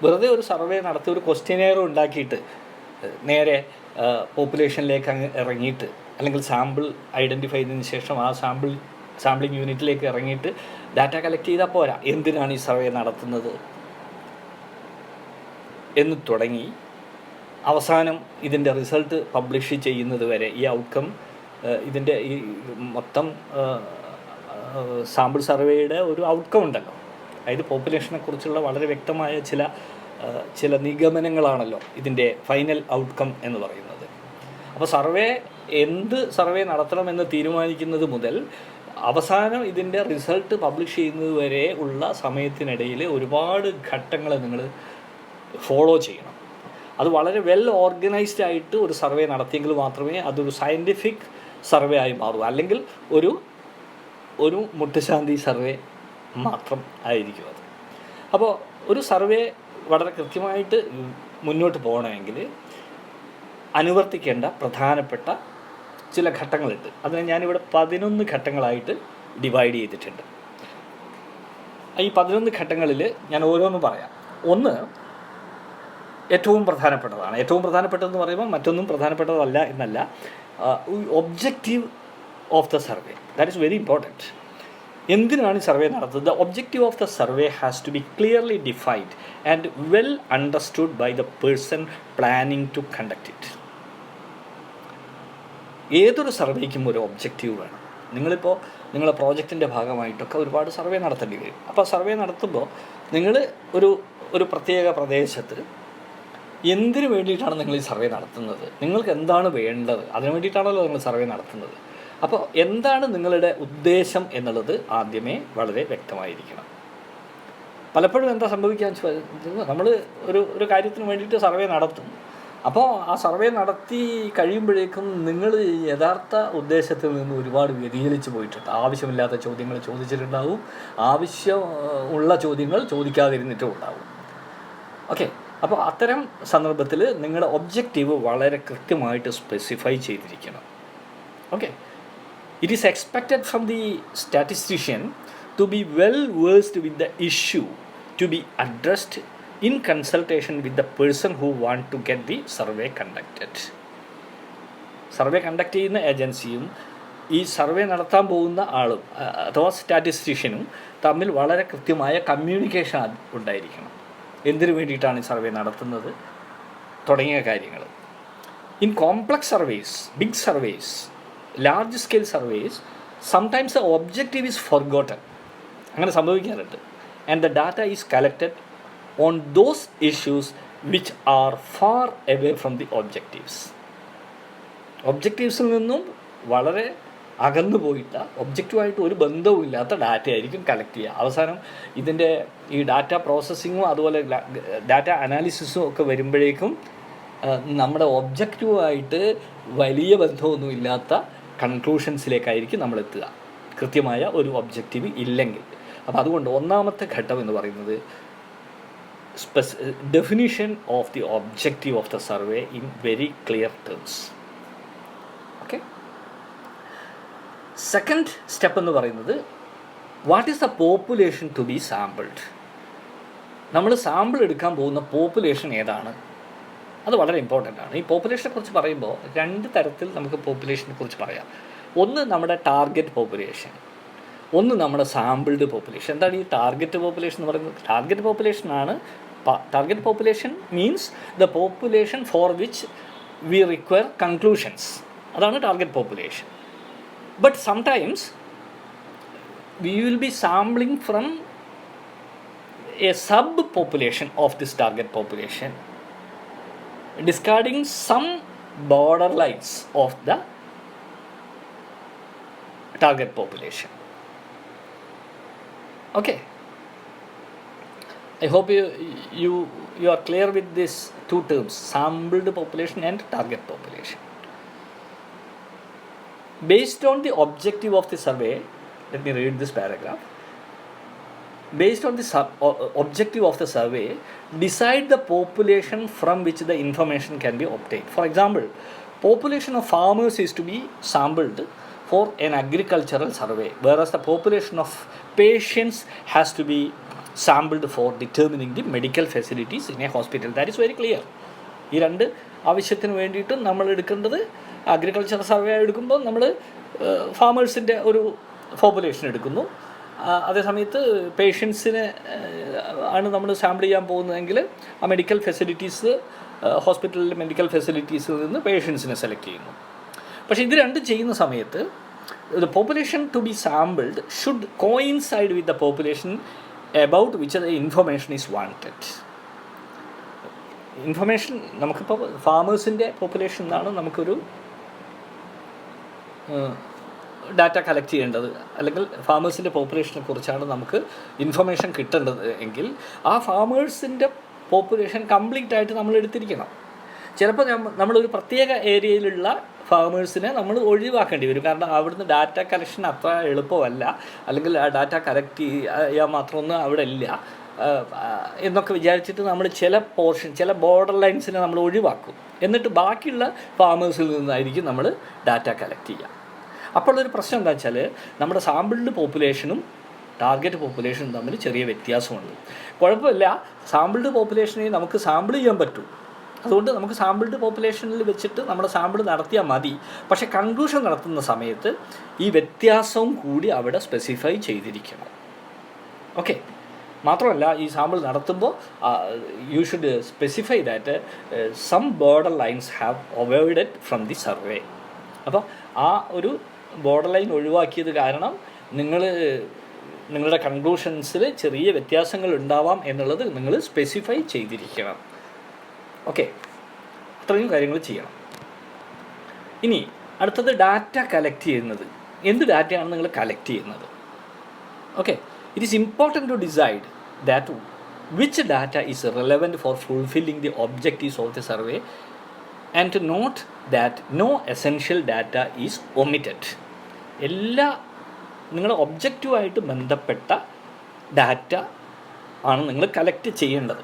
S1: വെറുതെ ഒരു സർവേ നടത്തി ഒരു ക്വസ്റ്റ്യനെയർ ഉണ്ടാക്കിയിട്ട് നേരെ പോപ്പുലേഷനിലേക്ക് അങ്ങ് ഇറങ്ങിയിട്ട്, അല്ലെങ്കിൽ സാമ്പിൾ ഐഡൻറ്റിഫൈ ചെയ്തതിന് ശേഷം ആ സാമ്പിളിംഗ് യൂണിറ്റിലേക്ക് ഇറങ്ങിയിട്ട് ഡാറ്റ കളക്ട് ചെയ്താൽ പോരാ. എന്തിനാണ് ഈ സർവേ നടത്തുന്നത് എന്ന് തുടങ്ങി അവസാനം ഇതിൻ്റെ റിസൾട്ട് പബ്ലിഷ് ചെയ്യുന്നത് വരെ ഈ ഔട്ട്കം, ഇതിൻ്റെ ഈ മൊത്തം സാമ്പിൾ സർവേയുടെ ഒരു ഔട്ട്കം ഉണ്ടല്ലോ, അതായത് പോപ്പുലേഷനെ കുറിച്ചുള്ള വളരെ വ്യക്തമായ ചില നിഗമനങ്ങളാണല്ലോ ഇതിൻ്റെ ഫൈനൽ ഔട്ട്കം എന്ന് പറയുന്നത്. അപ്പോൾ എന്ത് സർവേ നടത്തണമെന്ന് തീരുമാനിക്കുന്നത് മുതൽ അവസാനം ഇതിൻ്റെ റിസൾട്ട് പബ്ലിഷ് ചെയ്യുന്നത് വരെ ഉള്ള സമയത്തിനിടയിൽ ഒരുപാട് ഘട്ടങ്ങൾ നിങ്ങൾ ഫോളോ ചെയ്യണം. അത് വളരെ വെൽ ഓർഗനൈസ്ഡ് ആയിട്ട് ഒരു സർവേ നടത്തിയെങ്കിൽ മാത്രമേ അതൊരു സയൻറ്റിഫിക് സർവേ ആയി മാറൂ. അല്ലെങ്കിൽ ഒരു മുട്ടുശാന്തി സർവേ മാത്രം ആയിരിക്കും അത്. അപ്പോൾ ഒരു സർവേ വളരെ കൃത്യമായിട്ട് മുന്നോട്ട് പോകണമെങ്കിൽ അനുവർത്തിക്കേണ്ട പ്രധാനപ്പെട്ട ചില ഘട്ടങ്ങളുണ്ട്. അതിനെ ഞാനിവിടെ 11 ഘട്ടങ്ങളായിട്ട് ഡിവൈഡ് ചെയ്തിട്ടുണ്ട്. ഈ 11 ഘട്ടങ്ങളിൽ ഞാൻ ഓരോന്നും പറയാം. ഒന്ന് ഏറ്റവും പ്രധാനപ്പെട്ടതാണ്. ഏറ്റവും പ്രധാനപ്പെട്ടതെന്ന് പറയുമ്പോൾ മറ്റൊന്നും പ്രധാനപ്പെട്ടതല്ല എന്നല്ല. Objective of the survey, that is very important. എന്തിനാണ് ഈ സർവേ നടത്തുന്നത്? The objective of the survey has to be clearly defined and well understood by the person planning to conduct it. ഏതൊരു സർവേക്കും ഒരു ഒബ്ജക്റ്റീവ് വേണം. നിങ്ങളെ പ്രോജക്റ്റിൻ്റെ ഭാഗമായിട്ടൊക്കെ ഒരുപാട് സർവേ നടത്തേണ്ടി വരും. അപ്പോൾ സർവേ നടത്തുമ്പോൾ നിങ്ങൾ ഒരു പ്രത്യേക പ്രദേശത്ത് എന്തിനു വേണ്ടിയിട്ടാണ് നിങ്ങൾ ഈ സർവേ നടത്തുന്നത്, നിങ്ങൾക്ക് എന്താണ് വേണ്ടത്, അതിനു വേണ്ടിയിട്ടാണല്ലോ നിങ്ങൾ സർവേ നടത്തുന്നത്. അപ്പോൾ എന്താണ് നിങ്ങളുടെ ഉദ്ദേശം എന്നുള്ളത് ആദ്യമേ വളരെ വ്യക്തമായിരിക്കണം. പലപ്പോഴും എന്താ സംഭവിക്കാന്ന് വെച്ചാൽ നമ്മൾ ഒരു കാര്യത്തിന് വേണ്ടിയിട്ട് സർവേ നടത്തും. അപ്പോൾ ആ സർവേ നടത്തി കഴിയുമ്പോഴേക്കും നിങ്ങൾ യഥാർത്ഥ ഉദ്ദേശത്തിൽ നിന്ന് ഒരുപാട് വ്യതിചലിച്ച് പോയിട്ടുണ്ട്. ആവശ്യമില്ലാത്ത ചോദ്യങ്ങൾ ചോദിച്ചിട്ടുണ്ടാവും, ആവശ്യമുള്ള ചോദ്യങ്ങൾ ചോദിക്കാതിരുന്നിട്ടും ഉണ്ടാവും. ഓക്കെ, അപ്പോൾ അത്തരം സന്ദർഭത്തിൽ നിങ്ങളുടെ ഒബ്ജക്റ്റീവ് വളരെ കൃത്യമായിട്ട് സ്പെസിഫൈ ചെയ്തിരിക്കണം. Okay, it is expected from the statistician to be well versed with the issue to be addressed in consultation with the person who want to get the survey conducted. Survey conduct ചെയ്യുന്ന ഏജൻസിയും ഈ survey നടത്താൻ പോകുന്ന ആളും അഥവാ സ്റ്റാറ്റിസ്റ്റീഷ്യനും തമ്മിൽ വളരെ കൃത്യമായ communication ഉണ്ടായിരിക്കണം. എന്തിനു വേണ്ടിയിട്ടാണ് ഈ സർവേ നടത്തുന്നത് തുടങ്ങിയ കാര്യങ്ങൾ. In complex surveys, big surveys, large scale surveys, sometimes the objective is forgotten. അങ്ങനെ സംഭവിക്കാറുണ്ട്. And the data is collected on those issues which are far away from the objectives. ഒബ്ജക്റ്റീവ്സിൽ നിന്നും വളരെ അകന്നു പോയിട്ട, ഒബ്ജക്റ്റീവായിട്ട് ഒരു ബന്ധവും ഇല്ലാത്ത ഡാറ്റ ആയിരിക്കും കളക്ട് ചെയ്യുക. അവസാനം ഇതിൻ്റെ ഈ ഡാറ്റ പ്രോസസ്സിങ്ങും അതുപോലെ ഡാറ്റ അനാലിസിസും ഒക്കെ വരുമ്പോഴേക്കും നമ്മുടെ ഒബ്ജക്റ്റീവായിട്ട് വലിയ ബന്ധമൊന്നുമില്ലാത്ത കൺക്ലൂഷൻസിലേക്കായിരിക്കും നമ്മൾ എത്തുക, കൃത്യമായ ഒരു ഒബ്ജക്റ്റീവ് ഇല്ലെങ്കിൽ. അപ്പോൾ അതുകൊണ്ട് ഒന്നാമത്തെ ഘട്ടം എന്ന് പറയുന്നത് definition of the objective of the survey in very clear terms. Okay. Second step എന്ന് പറയുന്നത് what is the population to be sampled. നമ്മൾ സാമ്പിൾ എടുക്കാൻ പോകുന്ന പോപ്പുലേഷൻ ഏതാണ്, അത് വളരെ ഇമ്പോർട്ടൻ്റ് ആണ്. ഈ പോപ്പുലേഷനെ കുറിച്ച് പറയുമ്പോൾ രണ്ട് തരത്തിൽ നമുക്ക് പോപ്പുലേഷനെ കുറിച്ച് പറയാം. ഒന്ന് നമ്മുടെ ടാർഗറ്റ് പോപ്പുലേഷൻ, ഒന്ന് നമ്മുടെ സാമ്പിൾഡ് പോപ്പുലേഷൻ. എന്താണ് ഈ ടാർഗറ്റ് പോപ്പുലേഷൻ എന്ന് പറയുന്നത്? Target population means the population for which we require conclusions. അതാണ് target population. But sometimes we will be sampling from a sub population of this target population, discarding some borderlines of the target population. Okay, I hope you are clear with these two terms, sampled population and target population. Based on the objective of the survey, let me read this paragraph. Based on the objective of the survey, decide the population from which the information can be obtained. For example, population of farmers is to be sampled for an agricultural survey, whereas the population of patients has to be sampled for determining the medical facilities in a hospital. That is very clear. ഈ രണ്ട് ആവശ്യത്തിന് വേണ്ടിയിട്ടും നമ്മൾ എടുക്കേണ്ടത് agriculture survey എടുക്കുമ്പോൾ നമ്മൾ ഫാമേഴ്സിൻ്റെ ഒരു population എടുക്കുന്നു. അതേസമയത്ത് പേഷ്യൻസിനെ ആണ് നമ്മൾ സാമ്പിൾ ചെയ്യാൻ പോകുന്നതെങ്കിൽ ആ മെഡിക്കൽ ഫെസിലിറ്റീസ്, ഹോസ്പിറ്റലിലെ മെഡിക്കൽ ഫെസിലിറ്റീസിൽ നിന്ന് പേഷ്യൻസിനെ സെലക്ട് ചെയ്യുന്നു. പക്ഷേ ഇത് രണ്ടും ചെയ്യുന്ന സമയത്ത് the population to be sampled should coincide with the population about which the information is wanted. Information നമുക്കിപ്പോൾ ഫാമേഴ്സിൻ്റെ പോപ്പുലേഷൻ എന്നാണ് നമുക്കൊരു ഡാറ്റ കളക്ട് ചെയ്യേണ്ടത്, അല്ലെങ്കിൽ ഫാമേഴ്സിൻ്റെ പോപ്പുലേഷനെ കുറിച്ചാണ് നമുക്ക് ഇൻഫർമേഷൻ കിട്ടേണ്ടത് എങ്കിൽ ആ ഫാമേഴ്സിൻ്റെ പോപ്പുലേഷൻ കംപ്ലീറ്റ് ആയിട്ട് നമ്മൾ എടുത്തിരിക്കണം. ചിലപ്പോൾ നമ്മളൊരു പ്രത്യേക ഏരിയയിലുള്ള ഫാമേഴ്സിനെ നമ്മൾ ഒഴിവാക്കേണ്ടി വരും, കാരണം അവിടുന്ന് ഡാറ്റ കളക്ഷൻ അത്ര എളുപ്പമല്ല, അല്ലെങ്കിൽ ആ ഡാറ്റ കളക്ട് ചെയ്യാൻ മാത്രമൊന്നും അവിടെ ഇല്ല എന്നൊക്കെ വിചാരിച്ചിട്ട് നമ്മൾ ചില ബോർഡർ ലൈൻസിനെ നമ്മൾ ഒഴിവാക്കും. എന്നിട്ട് ബാക്കിയുള്ള ഫാമേഴ്സിൽ നിന്നായിരിക്കും നമ്മൾ ഡാറ്റ കളക്ട് ചെയ്യുക. അപ്പോൾ ഒരു പ്രശ്നം എന്താ വെച്ചാൽ നമ്മുടെ സാമ്പിൾഡ് പോപ്പുലേഷനും ടാർഗറ്റ് പോപ്പുലേഷനും തമ്മിൽ ചെറിയ വ്യത്യാസമുണ്ട്. കുഴപ്പമില്ല, സാമ്പിൾഡ് പോപ്പുലേഷനെ നമുക്ക് സാമ്പിൾ ചെയ്യാൻ പറ്റും, അതുകൊണ്ട് നമുക്ക് സാമ്പിൾഡ് പോപ്പുലേഷനിൽ വെച്ചിട്ട് നമ്മുടെ സാമ്പിൾ നടത്തിയാൽ മതി. പക്ഷേ കൺക്ലൂഷൻ നടത്തുന്ന സമയത്ത് ഈ വ്യത്യാസവും കൂടി അവിടെ സ്പെസിഫൈ ചെയ്തിരിക്കണം. ഓക്കെ. മാത്രമല്ല, ഈ സാമ്പിൾ നടത്തുമ്പോൾ you should specify that some border lines have avoided from the survey. അപ്പോൾ ആ ഒരു ബോർഡർ ലൈൻ ഒഴിവാക്കിയത് കാരണം നിങ്ങളുടെ കൺക്ലൂഷൻസിൽ ചെറിയ വ്യത്യാസങ്ങൾ ഉണ്ടാവാം എന്നുള്ളത് നിങ്ങൾ സ്പെസിഫൈ ചെയ്തിരിക്കണം. ഓക്കെ, അത്രയും കാര്യങ്ങൾ ചെയ്യണം. ഇനി അടുത്തത് ഡാറ്റ കളക്ട് ചെയ്യുന്നത്. എന്ത് ഡാറ്റയാണ് നിങ്ങൾ കളക്ട് ചെയ്യുന്നത്? Okay, it is important to decide that which data is relevant for fulfilling the objectives of the survey and to note that no essential data is omitted. നിങ്ങളുടെ ഒബ്ജക്റ്റീവായിട്ട് ബന്ധപ്പെട്ട ഡാറ്റ ആണ് നിങ്ങൾ collect ചെയ്യേണ്ടത്.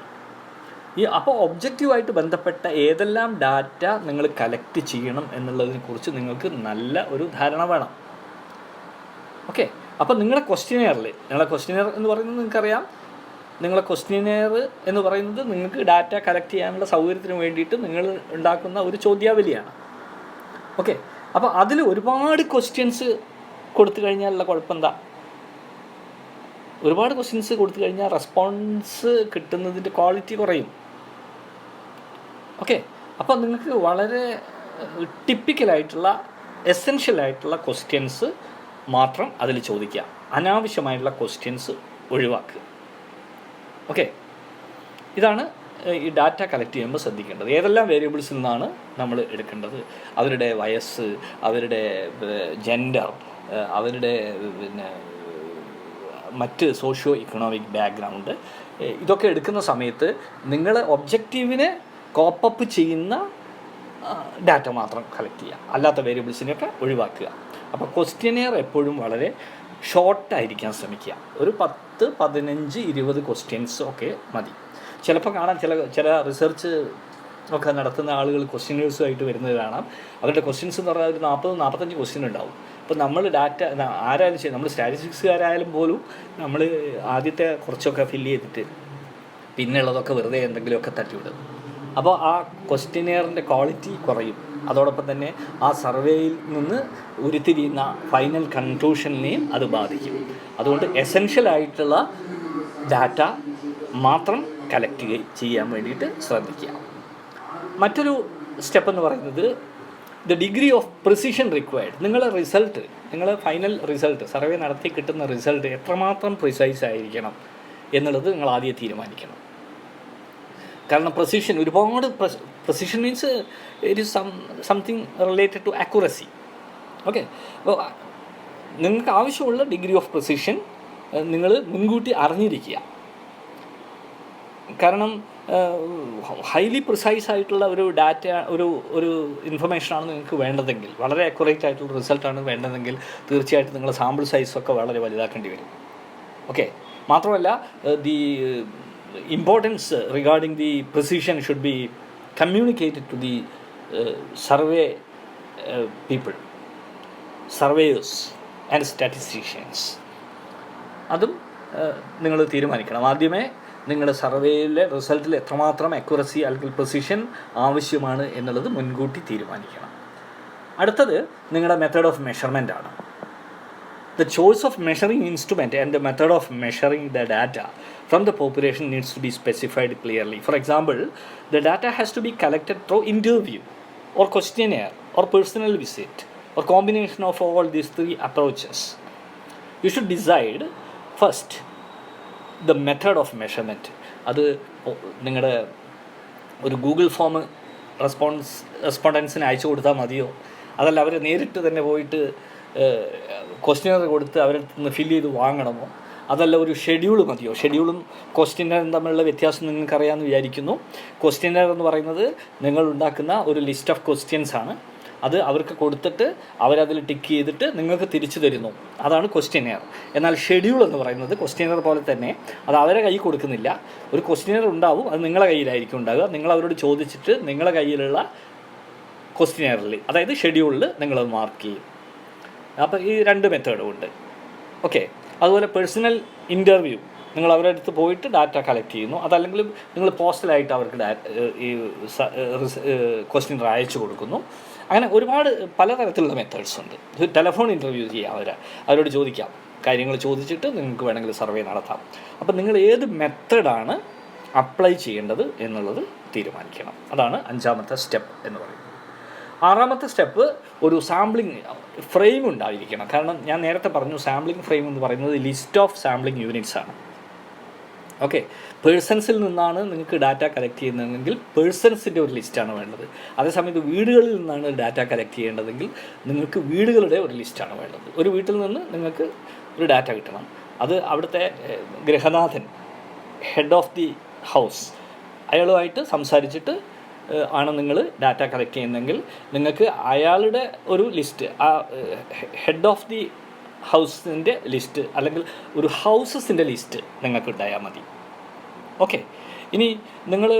S1: അപ്പോൾ ഒബ്ജക്റ്റീവായിട്ട് ബന്ധപ്പെട്ട ഏതെല്ലാം ഡാറ്റ നിങ്ങൾ കളക്ട് ചെയ്യണം എന്നുള്ളതിനെക്കുറിച്ച് നിങ്ങൾക്ക് നല്ല ഒരു ധാരണ വേണം. ഓക്കെ. അപ്പോൾ നിങ്ങളുടെ ക്വസ്റ്റ്യനെയർ എന്ന് പറയുന്നത് നിങ്ങൾക്കറിയാം, നിങ്ങളെ ക്വസ്റ്റ്യനെയർ എന്ന് പറയുന്നത് നിങ്ങൾക്ക് ഡാറ്റ കളക്ട് ചെയ്യാനുള്ള സൗകര്യത്തിന് വേണ്ടിയിട്ട് നിങ്ങൾ ഉണ്ടാക്കുന്ന ഒരു ചോദ്യാവലിയാണ്. ഓക്കെ. അപ്പോൾ അതിൽ ഒരുപാട് ക്വസ്റ്റ്യൻസ് കൊടുത്തു കഴിഞ്ഞാലുള്ള കുഴപ്പം എന്താ? ഒരുപാട് ക്വസ്റ്റ്യൻസ് കൊടുത്തു കഴിഞ്ഞാൽ റെസ്പോൺസ് കിട്ടുന്നതിൻ്റെ ക്വാളിറ്റി കുറയും. ഓക്കെ. അപ്പോൾ നിങ്ങൾക്ക് വളരെ ടിപ്പിക്കലായിട്ടുള്ള എസെൻഷ്യലായിട്ടുള്ള ക്വസ്റ്റ്യൻസ് മാത്രം അതിൽ ചോദിക്കുക. അനാവശ്യമായിട്ടുള്ള ക്വസ്റ്റ്യൻസ് ഒഴിവാക്കുക. ഓക്കെ. ഇതാണ് ഈ ഡാറ്റ കളക്ട് ചെയ്യുമ്പോൾ ശ്രദ്ധിക്കേണ്ടത്. ഏതെല്ലാം വേരിയബിൾസിൽ നിന്നാണ് നമ്മൾ എടുക്കേണ്ടത്? അവരുടെ വയസ്സ്, അവരുടെ ജെൻഡർ, അവരുടെ പിന്നെ മറ്റ് സോഷ്യോ ഇക്കണോമിക് ബാക്ക്ഗ്രൗണ്ട്, ഇതൊക്കെ എടുക്കുന്ന സമയത്ത് നിങ്ങൾ ഒബ്ജക്റ്റീവിനെ കോപ്പപ്പ് ചെയ്യുന്ന ഡാറ്റ മാത്രം കളക്ട് ചെയ്യുക, അല്ലാത്ത വേരിയബിൾസിനെയൊക്കെ ഒഴിവാക്കുക. അപ്പോൾ ക്വസ്റ്റ്യനെയർ എപ്പോഴും വളരെ ഷോർട്ടായിരിക്കാൻ ശ്രമിക്കുക. ഒരു 10, 15, 20 ക്വസ്റ്റ്യൻസ് ഒക്കെ മതി. ചിലപ്പോൾ കാണാം ചില റിസർച്ച് ഒക്കെ നടത്തുന്ന ആളുകൾ ക്വസ്റ്റ്യനേഴ്സുമായിട്ട് വരുന്നത് കാണാം. അവരുടെ ക്വസ്റ്റ്യൻസ് എന്ന് പറഞ്ഞാൽ ഒരു 40-45 ക്വസ്റ്റ്യൻ ഉണ്ടാവും. അപ്പോൾ നമ്മൾ ഡാറ്റ ആരായാലും ശരി, നമ്മൾ സ്റ്റാറ്റിസ്റ്റിക്സുകാരായാലും പോലും നമ്മൾ ആദ്യത്തെ കുറച്ചൊക്കെ ഫില്ല് ചെയ്തിട്ട് പിന്നെ ഉള്ളതൊക്കെ വെറുതെ എന്തെങ്കിലുമൊക്കെ തട്ടിവിടും. അപ്പോൾ ആ ക്വസ്റ്റ്യനെയറിൻ്റെ ക്വാളിറ്റി കുറയും. അതോടൊപ്പം തന്നെ ആ സർവേയിൽ നിന്ന് ഉരുത്തിരിയുന്ന ഫൈനൽ കൺക്ലൂഷനെയും അത് ബാധിക്കും. അതുകൊണ്ട് എസെൻഷ്യലായിട്ടുള്ള ഡാറ്റ മാത്രം കളക്ട് ചെയ്യാൻ വേണ്ടിയിട്ട് ശ്രദ്ധിക്കുക. മറ്റൊരു സ്റ്റെപ്പ് എന്ന് പറയുന്നത് the degree of precision required. നിങ്ങളുടെ ഫൈനൽ റിസൾട്ട്, സർവേ നടത്തി കിട്ടുന്ന റിസൾട്ട് എത്രമാത്രം പ്രിസൈസ് ആയിരിക്കണം എന്നുള്ളത് നിങ്ങൾ ആദ്യം തീരുമാനിക്കണം. കാരണം പ്രസിഷൻ, ഒരുപാട് precision means it is something related to accuracy. Okay. അപ്പോൾ നിങ്ങൾക്ക് ആവശ്യമുള്ള ഡിഗ്രി ഓഫ് പ്രിസിഷൻ നിങ്ങൾ മുൻകൂട്ടി അറിഞ്ഞിരിക്കുക. കാരണം ഹൈലി പ്രിസൈസ് ആയിട്ടുള്ള ഒരു ഡാറ്റ, ഒരു ഇൻഫർമേഷനാണ് നിങ്ങൾക്ക് വേണ്ടതെങ്കിൽ, വളരെ അക്യുറേറ്റ് ആയിട്ടുള്ള റിസൾട്ടാണ് വേണ്ടതെങ്കിൽ തീർച്ചയായിട്ടും നിങ്ങളുടെ സാമ്പിൾ സൈസൊക്കെ വളരെ വലുതാക്കേണ്ടി വരും. ഓക്കെ. മാത്രമല്ല the importance regarding the precision should be communicated to the survey people, surveyors and statisticians. അതും നിങ്ങൾ തീരുമാനിക്കണം. ആദ്യമേ നിങ്ങളുടെ സർവേയിലെ റിസൾട്ടിൽ എത്രമാത്രം അക്യുറസി അല്ലെങ്കിൽ പ്രിസിഷൻ ആവശ്യമാണ് എന്നുള്ളത് മുൻകൂട്ടി തീരുമാനിക്കണം. അടുത്തത് നിങ്ങളുടെ മെത്തേഡ് ഓഫ് മെഷർമെൻ്റ് ആണ്. The choice of measuring instrument and the method of measuring the data from the population needs to be specified clearly. For example, the data has to be collected through interview or questionnaire or personal visit or combination of all these 3 approaches. You should decide first the method of measurement. അത് നിങ്ങളുടെ ഒരു Google form റെസ്പോണ്ടൻസിന് അയച്ചു കൊടുത്താൽ മതിയോ? അതല്ല അവർ നേരിട്ട് തന്നെ പോയിട്ട് ക്വസ്റ്റ്യനർ കൊടുത്ത് അവരുടെ നിന്ന് ഫില്ല് ചെയ്ത് വാങ്ങണമോ? അതല്ല ഒരു ഷെഡ്യൂൾ മതിയോ? ഷെഡ്യൂളും ക്വസ്റ്റ്യനറും തമ്മിലുള്ള വ്യത്യാസം നിങ്ങൾക്കറിയാമെന്ന് വിചാരിക്കുന്നു. ക്വസ്റ്റ്യനർ എന്ന് പറയുന്നത് നിങ്ങൾ ഉണ്ടാക്കുന്ന ഒരു ലിസ്റ്റ് ഓഫ് ക്വസ്റ്റ്യൻസ് ആണ്. അത് അവർക്ക് കൊടുത്തിട്ട് അവരതിൽ ടിക്ക് ചെയ്തിട്ട് നിങ്ങൾക്ക് തിരിച്ചു തരുന്നു. അതാണ് ക്വസ്റ്റ്യനർ. എന്നാൽ ഷെഡ്യൂൾ എന്ന് പറയുന്നത് ക്വസ്റ്റ്യനർ പോലെ തന്നെ അത് അവരെ കയ്യിൽ കൊടുക്കുന്നില്ല. ഒരു ക്വസ്റ്റ്യനർ ഉണ്ടാവും, അത് നിങ്ങളുടെ കയ്യിലായിരിക്കും ഉണ്ടാകുക. നിങ്ങൾ അവരോട് ചോദിച്ചിട്ട് നിങ്ങളുടെ കയ്യിലുള്ള ക്വസ്റ്റ്യനറിൽ, അതായത് ഷെഡ്യൂളിൽ നിങ്ങളത് മാർക്ക് ചെയ്യും. അപ്പോൾ ഈ 2 മെത്തേഡും ഉണ്ട്. ഓക്കെ. അതുപോലെ പേഴ്സണൽ ഇൻ്റർവ്യൂ, നിങ്ങൾ അവരുടെ അടുത്ത് പോയിട്ട് ഡാറ്റ കളക്ട് ചെയ്യുന്നു. അതല്ലെങ്കിൽ നിങ്ങൾ പോസ്റ്റലായിട്ട് അവർക്ക് ഈ ക്വസ്റ്റ്യൻ അയച്ചു കൊടുക്കുന്നു. അങ്ങനെ ഒരുപാട് പലതരത്തിലുള്ള മെത്തേഡ്സ് ഉണ്ട്. ടെലഫോൺ ഇൻ്റർവ്യൂ ചെയ്യാം, അവരോട് ചോദിക്കാം, കാര്യങ്ങൾ ചോദിച്ചിട്ട് നിങ്ങൾക്ക് വേണമെങ്കിൽ സർവേ നടത്താം. അപ്പം നിങ്ങൾ ഏത് മെത്തേഡാണ് അപ്ലൈ ചെയ്യേണ്ടത് എന്നുള്ളത് തീരുമാനിക്കണം. അതാണ് 5ാമത്തെ സ്റ്റെപ്പ് എന്ന് പറയുന്നത്. 6ാമത്തെ സ്റ്റെപ്പ് ഒരു സാമ്പിളിംഗ് ഫ്രെയിം ഉണ്ടായിരിക്കണം. കാരണം ഞാൻ നേരത്തെ പറഞ്ഞു, സാമ്പിളിംഗ് ഫ്രെയിം എന്ന് പറയുന്നത് ലിസ്റ്റ് ഓഫ് സാമ്പിളിംഗ് യൂണിറ്റ്സ് ആണ്. ഓക്കെ. പേഴ്സൺസിൽ നിന്നാണ് നിങ്ങൾക്ക് ഡാറ്റ കളക്ട് ചെയ്യുന്നതെങ്കിൽ പേഴ്സൺസിൻ്റെ ഒരു ലിസ്റ്റാണ് വേണ്ടത്. അതേസമയത്ത് വീടുകളിൽ നിന്നാണ് ഡാറ്റ കളക്ട് ചെയ്യേണ്ടതെങ്കിൽ നിങ്ങൾക്ക് വീടുകളുടെ ഒരു ലിസ്റ്റാണ് വേണ്ടത്. ഒരു വീട്ടിൽ നിന്ന് നിങ്ങൾക്ക് ഒരു ഡാറ്റ കിട്ടണം. അത് അവിടുത്തെ ഗൃഹനാഥൻ, ഹെഡ് ഓഫ് ദി ഹൗസ്, അയാളുമായിട്ട് സംസാരിച്ചിട്ട് ആണ് നിങ്ങൾ ഡാറ്റ കളക്ട് ചെയ്യുന്നതെങ്കിൽ നിങ്ങൾക്ക് അയാളുടെ ഒരു ലിസ്റ്റ്, ആ ഹെഡ് ഓഫ് ദി ഹൗസിൻ്റെ ലിസ്റ്റ് അല്ലെങ്കിൽ ഒരു ഹൗസസിൻ്റെ ലിസ്റ്റ് നിങ്ങൾക്ക് ഉണ്ടായാൽ മതി. ഓക്കെ. ഇനി നിങ്ങൾ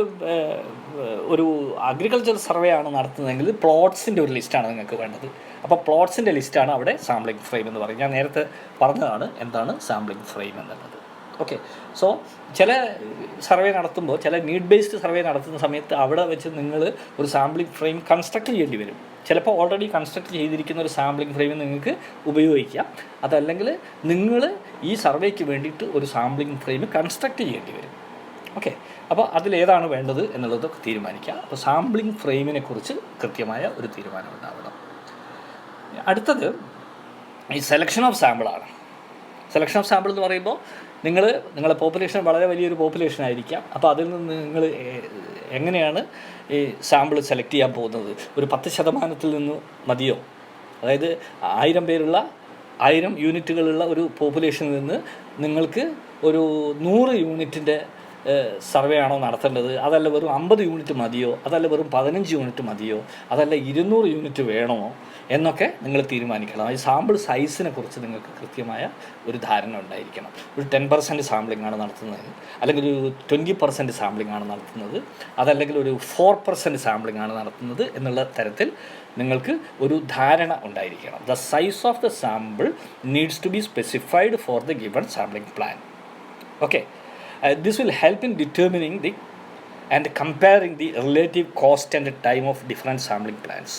S1: ഒരു അഗ്രികൾച്ചർ സർവേ ആണ് നടത്തുന്നതെങ്കിൽ പ്ലോട്ട്സിൻ്റെ ഒരു ലിസ്റ്റാണ് നിങ്ങൾക്ക് വേണ്ടത്. അപ്പോൾ പ്ലോട്ട്സിൻ്റെ ലിസ്റ്റാണ് അവിടെ സാമ്പിളിംഗ് ഫ്രെയിം എന്ന് പറയും. ഞാൻ നേരത്തെ പറഞ്ഞതാണ് എന്താണ് സാമ്പിളിംഗ് ഫ്രെയിം എന്നുള്ളത്. ഓക്കെ. സോ ചില സർവേ നടത്തുമ്പോൾ, ചില നീഡ് ബേസ്ഡ് സർവേ നടത്തുന്ന സമയത്ത് അവിടെ വെച്ച് നിങ്ങൾ ഒരു സാമ്പിളിംഗ് ഫ്രെയിം കൺസ്ട്രക്ട് ചെയ്യേണ്ടി വരും. ചിലപ്പോൾ ഓൾറെഡി കൺസ്ട്രക്ട് ചെയ്തിരിക്കുന്ന ഒരു സാമ്പിളിംഗ് ഫ്രെയിം നിങ്ങൾക്ക് ഉപയോഗിക്കാം. അതല്ലെങ്കിൽ നിങ്ങൾ ഈ സർവേക്ക് വേണ്ടിയിട്ട് ഒരു സാമ്പിളിംഗ് ഫ്രെയിം കൺസ്ട്രക്ട് ചെയ്യേണ്ടി വരും. ഓക്കെ. അപ്പോൾ അതിലേതാണ് വേണ്ടത് എന്നുള്ളതൊക്കെ തീരുമാനിക്കുക. അപ്പോൾ സാമ്പിളിംഗ് ഫ്രെയിമിനെ കുറിച്ച് കൃത്യമായ ഒരു തീരുമാനം ഉണ്ടാവണം. അടുത്തത് ഈ സെലക്ഷൻ ഓഫ് സാമ്പിളാണ്. സെലക്ഷൻ ഓഫ് സാമ്പിൾ എന്ന് പറയുമ്പോൾ നിങ്ങളുടെ പോപ്പുലേഷൻ വളരെ വലിയൊരു പോപ്പുലേഷൻ ആയിരിക്കാം. അപ്പോൾ അതിൽ നിന്ന് നിങ്ങൾ എങ്ങനെയാണ് ഈ സാമ്പിൾ സെലക്ട് ചെയ്യാൻ പോകുന്നത്? ഒരു 10% നിന്ന് മതിയോ? അതായത് 1000 പേരുള്ള 1000 യൂണിറ്റുകളുള്ള ഒരു പോപ്പുലേഷനിൽ നിന്ന് നിങ്ങൾക്ക് ഒരു 100 യൂണിറ്റിൻ്റെ സർവേ ആണോ നടത്തേണ്ടത്? അതല്ല വെറും 50 യൂണിറ്റ് മതിയോ? അതല്ല വെറും 15 യൂണിറ്റ് മതിയോ? അതല്ല 200 യൂണിറ്റ് വേണമോ എന്നൊക്കെ നിങ്ങൾ തീരുമാനിക്കണം. ഈ സാമ്പിൾ സൈസിനെ കുറിച്ച് നിങ്ങൾക്ക് കൃത്യമായ ഒരു ധാരണ ഉണ്ടായിരിക്കണം. ഒരു 10% സാമ്പിളിംഗ് ആണ് നടത്തുന്നത്, അല്ലെങ്കിൽ ഒരു 20% സാമ്പിളിംഗ് ആണ് നടത്തുന്നത്, അതല്ലെങ്കിൽ ഒരു 4% സാമ്പിളിംഗ് ആണ് നടത്തുന്നത് എന്നുള്ള തരത്തിൽ നിങ്ങൾക്ക് ഒരു ധാരണ ഉണ്ടായിരിക്കണം. The size of the sample needs to be specified for the given sampling plan. Okay. This will help in determining and comparing the relative cost and time of different sampling plans.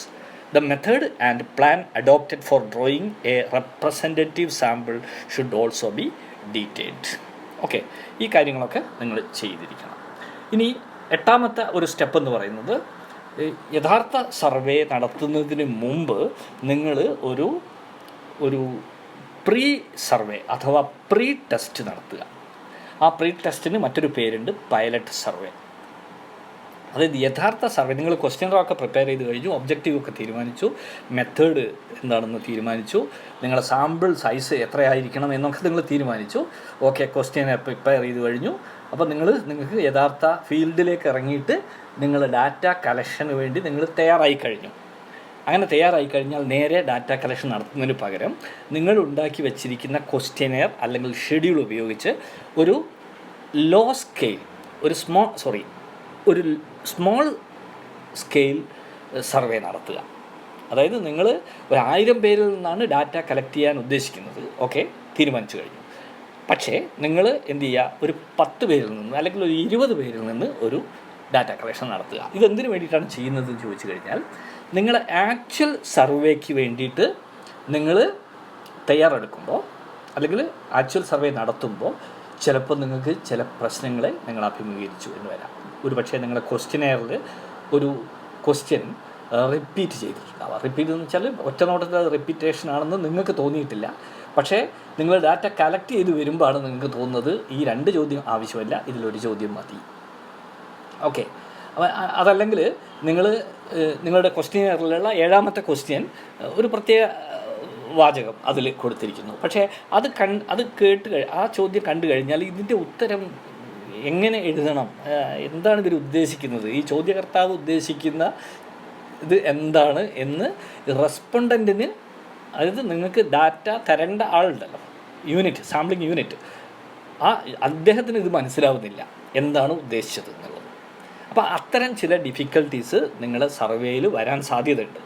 S1: The method and plan adopted for drawing a representative sample should also be detailed. Okay. ഈ കാര്യങ്ങളൊക്കെ നിങ്ങൾ ചെയ്തിരിക്കണം. ഇനി 8ാമത്തെ ഒരു step എന്ന് പറയുന്നത്, യഥാർത്ഥ survey നടത്തുന്നതിന് മുമ്പ് നിങ്ങൾ ഒരു പ്രീ സർവേ അഥവാ പ്രീ ടെസ്റ്റ് നടത്തുക. ആ പ്രീ ടെസ്റ്റിന് മറ്റൊരു പേരുണ്ട്, പൈലറ്റ് സർവേ. അതായത് യഥാർത്ഥ സർവേ, നിങ്ങൾ ക്വസ്റ്റ്യനറൊക്കെ പ്രിപ്പയർ ചെയ്ത് കഴിഞ്ഞു, ഒബ്ജക്റ്റീവ് ഒക്കെ തീരുമാനിച്ചു, മെത്തേഡ് എന്താണെന്ന് തീരുമാനിച്ചു, നിങ്ങളുടെ സാമ്പിൾ സൈസ് എത്രയായിരിക്കണം എന്നൊക്കെ നിങ്ങൾ തീരുമാനിച്ചു. ഓക്കെ, ക്വസ്റ്റ്യനെ പ്രിപ്പയർ ചെയ്ത് കഴിഞ്ഞു. അപ്പോൾ നിങ്ങൾക്ക് യഥാർത്ഥ ഫീൽഡിലേക്ക് ഇറങ്ങിയിട്ട് നിങ്ങൾ ഡാറ്റ കളക്ഷന് വേണ്ടി നിങ്ങൾ തയ്യാറായി കഴിഞ്ഞു. അങ്ങനെ തയ്യാറായി കഴിഞ്ഞാൽ നേരെ ഡാറ്റ കളക്ഷൻ നടത്തുന്നതിന് പകരം നിങ്ങൾ ഉണ്ടാക്കി വെച്ചിരിക്കുന്ന ക്വസ്റ്റ്യനെയർ അല്ലെങ്കിൽ ഷെഡ്യൂൾ ഉപയോഗിച്ച് ഒരു സ്മോൾ സ്കെയിൽ സർവേ നടത്തുക. അതായത് നിങ്ങൾ ഒരു 1000 പേരിൽ നിന്നാണ് ഡാറ്റ കളക്ട് ചെയ്യാൻ ഉദ്ദേശിക്കുന്നത്. ഓക്കെ, തീരുമാനിച്ചു കഴിഞ്ഞു. പക്ഷേ നിങ്ങൾ എന്ത് ചെയ്യുക, ഒരു 10 പേരിൽ നിന്ന് അല്ലെങ്കിൽ ഒരു 20 പേരിൽ നിന്ന് ഒരു ഡാറ്റ കളക്ഷൻ നടത്തുക. ഇതെന്തിനു വേണ്ടിയിട്ടാണ് ചെയ്യുന്നതെന്ന് ചോദിച്ചു കഴിഞ്ഞാൽ, നിങ്ങളുടെ ആക്ച്വൽ സർവേക്ക് വേണ്ടിയിട്ട് നിങ്ങൾ തയ്യാറെടുക്കുമ്പോൾ അല്ലെങ്കിൽ ആക്ച്വൽ സർവേ നടത്തുമ്പോൾ ചിലപ്പോൾ നിങ്ങൾക്ക് ചില പ്രശ്നങ്ങളെ നിങ്ങൾ അഭിമുഖീകരിച്ചു എന്ന് വരാം. ഒരു പക്ഷേ നിങ്ങളുടെ ക്വസ്റ്റ്യനെയറിൽ ഒരു ക്വസ്റ്റ്യൻ റിപ്പീറ്റ് ചെയ്തിട്ടുണ്ടാവാം. റിപ്പീറ്റ് എന്ന് വെച്ചാൽ ഒറ്റ നോട്ടത്തിൽ അത് റിപ്പീറ്റേഷൻ ആണെന്ന് നിങ്ങൾക്ക് തോന്നിയിട്ടില്ല. പക്ഷേ നിങ്ങൾ ഡാറ്റ കളക്ട് ചെയ്ത് വരുമ്പോഴാണ് നിങ്ങൾക്ക് തോന്നുന്നത് ഈ 2 ചോദ്യം ആവശ്യമില്ല, ഇതിലൊരു ചോദ്യം മതി. ഓക്കെ. അതല്ലെങ്കിൽ നിങ്ങളുടെ ക്വസ്റ്റ്യനിലുള്ള 7ാമത്തെ ക്വസ്റ്റ്യൻ ഒരു പ്രത്യേക വാചകം അതിൽ കൊടുത്തിരിക്കുന്നു. പക്ഷേ അത് കേട്ട് ആ ചോദ്യം കണ്ടു കഴിഞ്ഞാൽ ഇതിൻ്റെ ഉത്തരം എങ്ങനെ എഴുതണം, എന്താണ് ഇവർ ഉദ്ദേശിക്കുന്നത്, ഈ ചോദ്യകർത്താവ് ഉദ്ദേശിക്കുന്ന ഇത് എന്താണ് എന്ന് റെസ്പോണ്ടൻറ്റിന്, അതായത് നിങ്ങൾക്ക് ഡാറ്റ തരേണ്ട ആളുണ്ടല്ലോ, സാമ്പിളിംഗ് യൂണിറ്റ്, അദ്ദേഹത്തിന് ഇത് മനസ്സിലാവുന്നില്ല എന്താണ് ഉദ്ദേശിച്ചത് എന്നുള്ളത്. അപ്പോൾ അത്തരം ചില ഡിഫിക്കൽട്ടീസ് നിങ്ങളുടെ സർവേയിൽ വരാൻ സാധ്യതയുണ്ട്.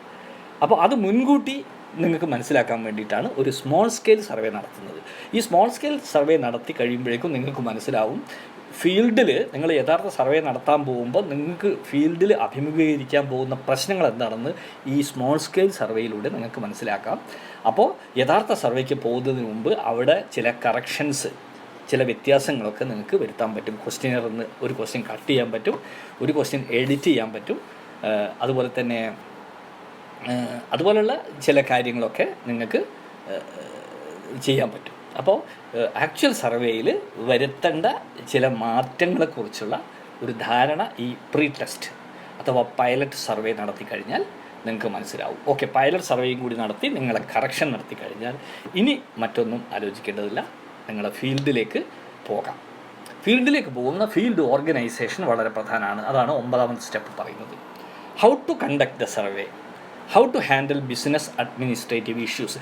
S1: അപ്പോൾ അത് മുൻകൂട്ടി നിങ്ങൾക്ക് മനസ്സിലാക്കാൻ വേണ്ടിയിട്ടാണ് ഒരു സ്മോൾ സ്കെയിൽ സർവേ നടത്തുന്നത്. ഈ സ്മോൾ സ്കെയിൽ സർവേ നടത്തി കഴിയുമ്പോഴേക്കും നിങ്ങൾക്ക് മനസ്സിലാവും ഫീൽഡിൽ നിങ്ങൾ യഥാർത്ഥ സർവേ നടത്താൻ പോകുമ്പോൾ നിങ്ങൾക്ക് ഫീൽഡിൽ അഭിമുഖീകരിക്കാൻ പോകുന്ന പ്രശ്നങ്ങൾ എന്താണെന്ന് ഈ സ്മോൾ സ്കെയിൽ സർവേയിലൂടെ നിങ്ങൾക്ക് മനസ്സിലാക്കാം. അപ്പോൾ യഥാർത്ഥ സർവേക്ക് പോകുന്നതിന് മുമ്പ് അവിടെ ചില കറക്ഷൻസ്, ചില വ്യത്യാസങ്ങളൊക്കെ നിങ്ങൾക്ക് വരുത്താൻ പറ്റും. ക്വസ്റ്റ്യനിൽ നിന്ന് ഒരു ക്വസ്റ്റ്യൻ കട്ട് ചെയ്യാൻ പറ്റും, ഒരു ക്വസ്റ്റ്യൻ എഡിറ്റ് ചെയ്യാൻ പറ്റും. അതുപോലുള്ള ചില കാര്യങ്ങളൊക്കെ നിങ്ങൾക്ക് ചെയ്യാൻ പറ്റും. അപ്പോൾ ആക്ച്വൽ സർവേയിൽ വരുത്തേണ്ട ചില മാറ്റങ്ങളെക്കുറിച്ചുള്ള ഒരു ധാരണ ഈ പ്രീ ടെസ്റ്റ് അഥവാ പൈലറ്റ് സർവേ നടത്തി കഴിഞ്ഞാൽ നിങ്ങൾക്ക് മനസ്സിലാവും. ഓക്കെ, പൈലറ്റ് സർവേയും കൂടി നടത്തി നിങ്ങളെ കറക്ഷൻ നടത്തി കഴിഞ്ഞാൽ ഇനി മറ്റൊന്നും ആലോചിക്കേണ്ടതില്ല, നിങ്ങളുടെ ഫീൽഡിലേക്ക് പോകാം. ഫീൽഡിലേക്ക് പോകുന്ന ഫീൽഡ് ഓർഗനൈസേഷൻ വളരെ പ്രധാനമാണ്. അതാണ് 9ാമത്തെ സ്റ്റെപ്പ് പറയുന്നത്. How to conduct the survey, how to handle business administrative issues.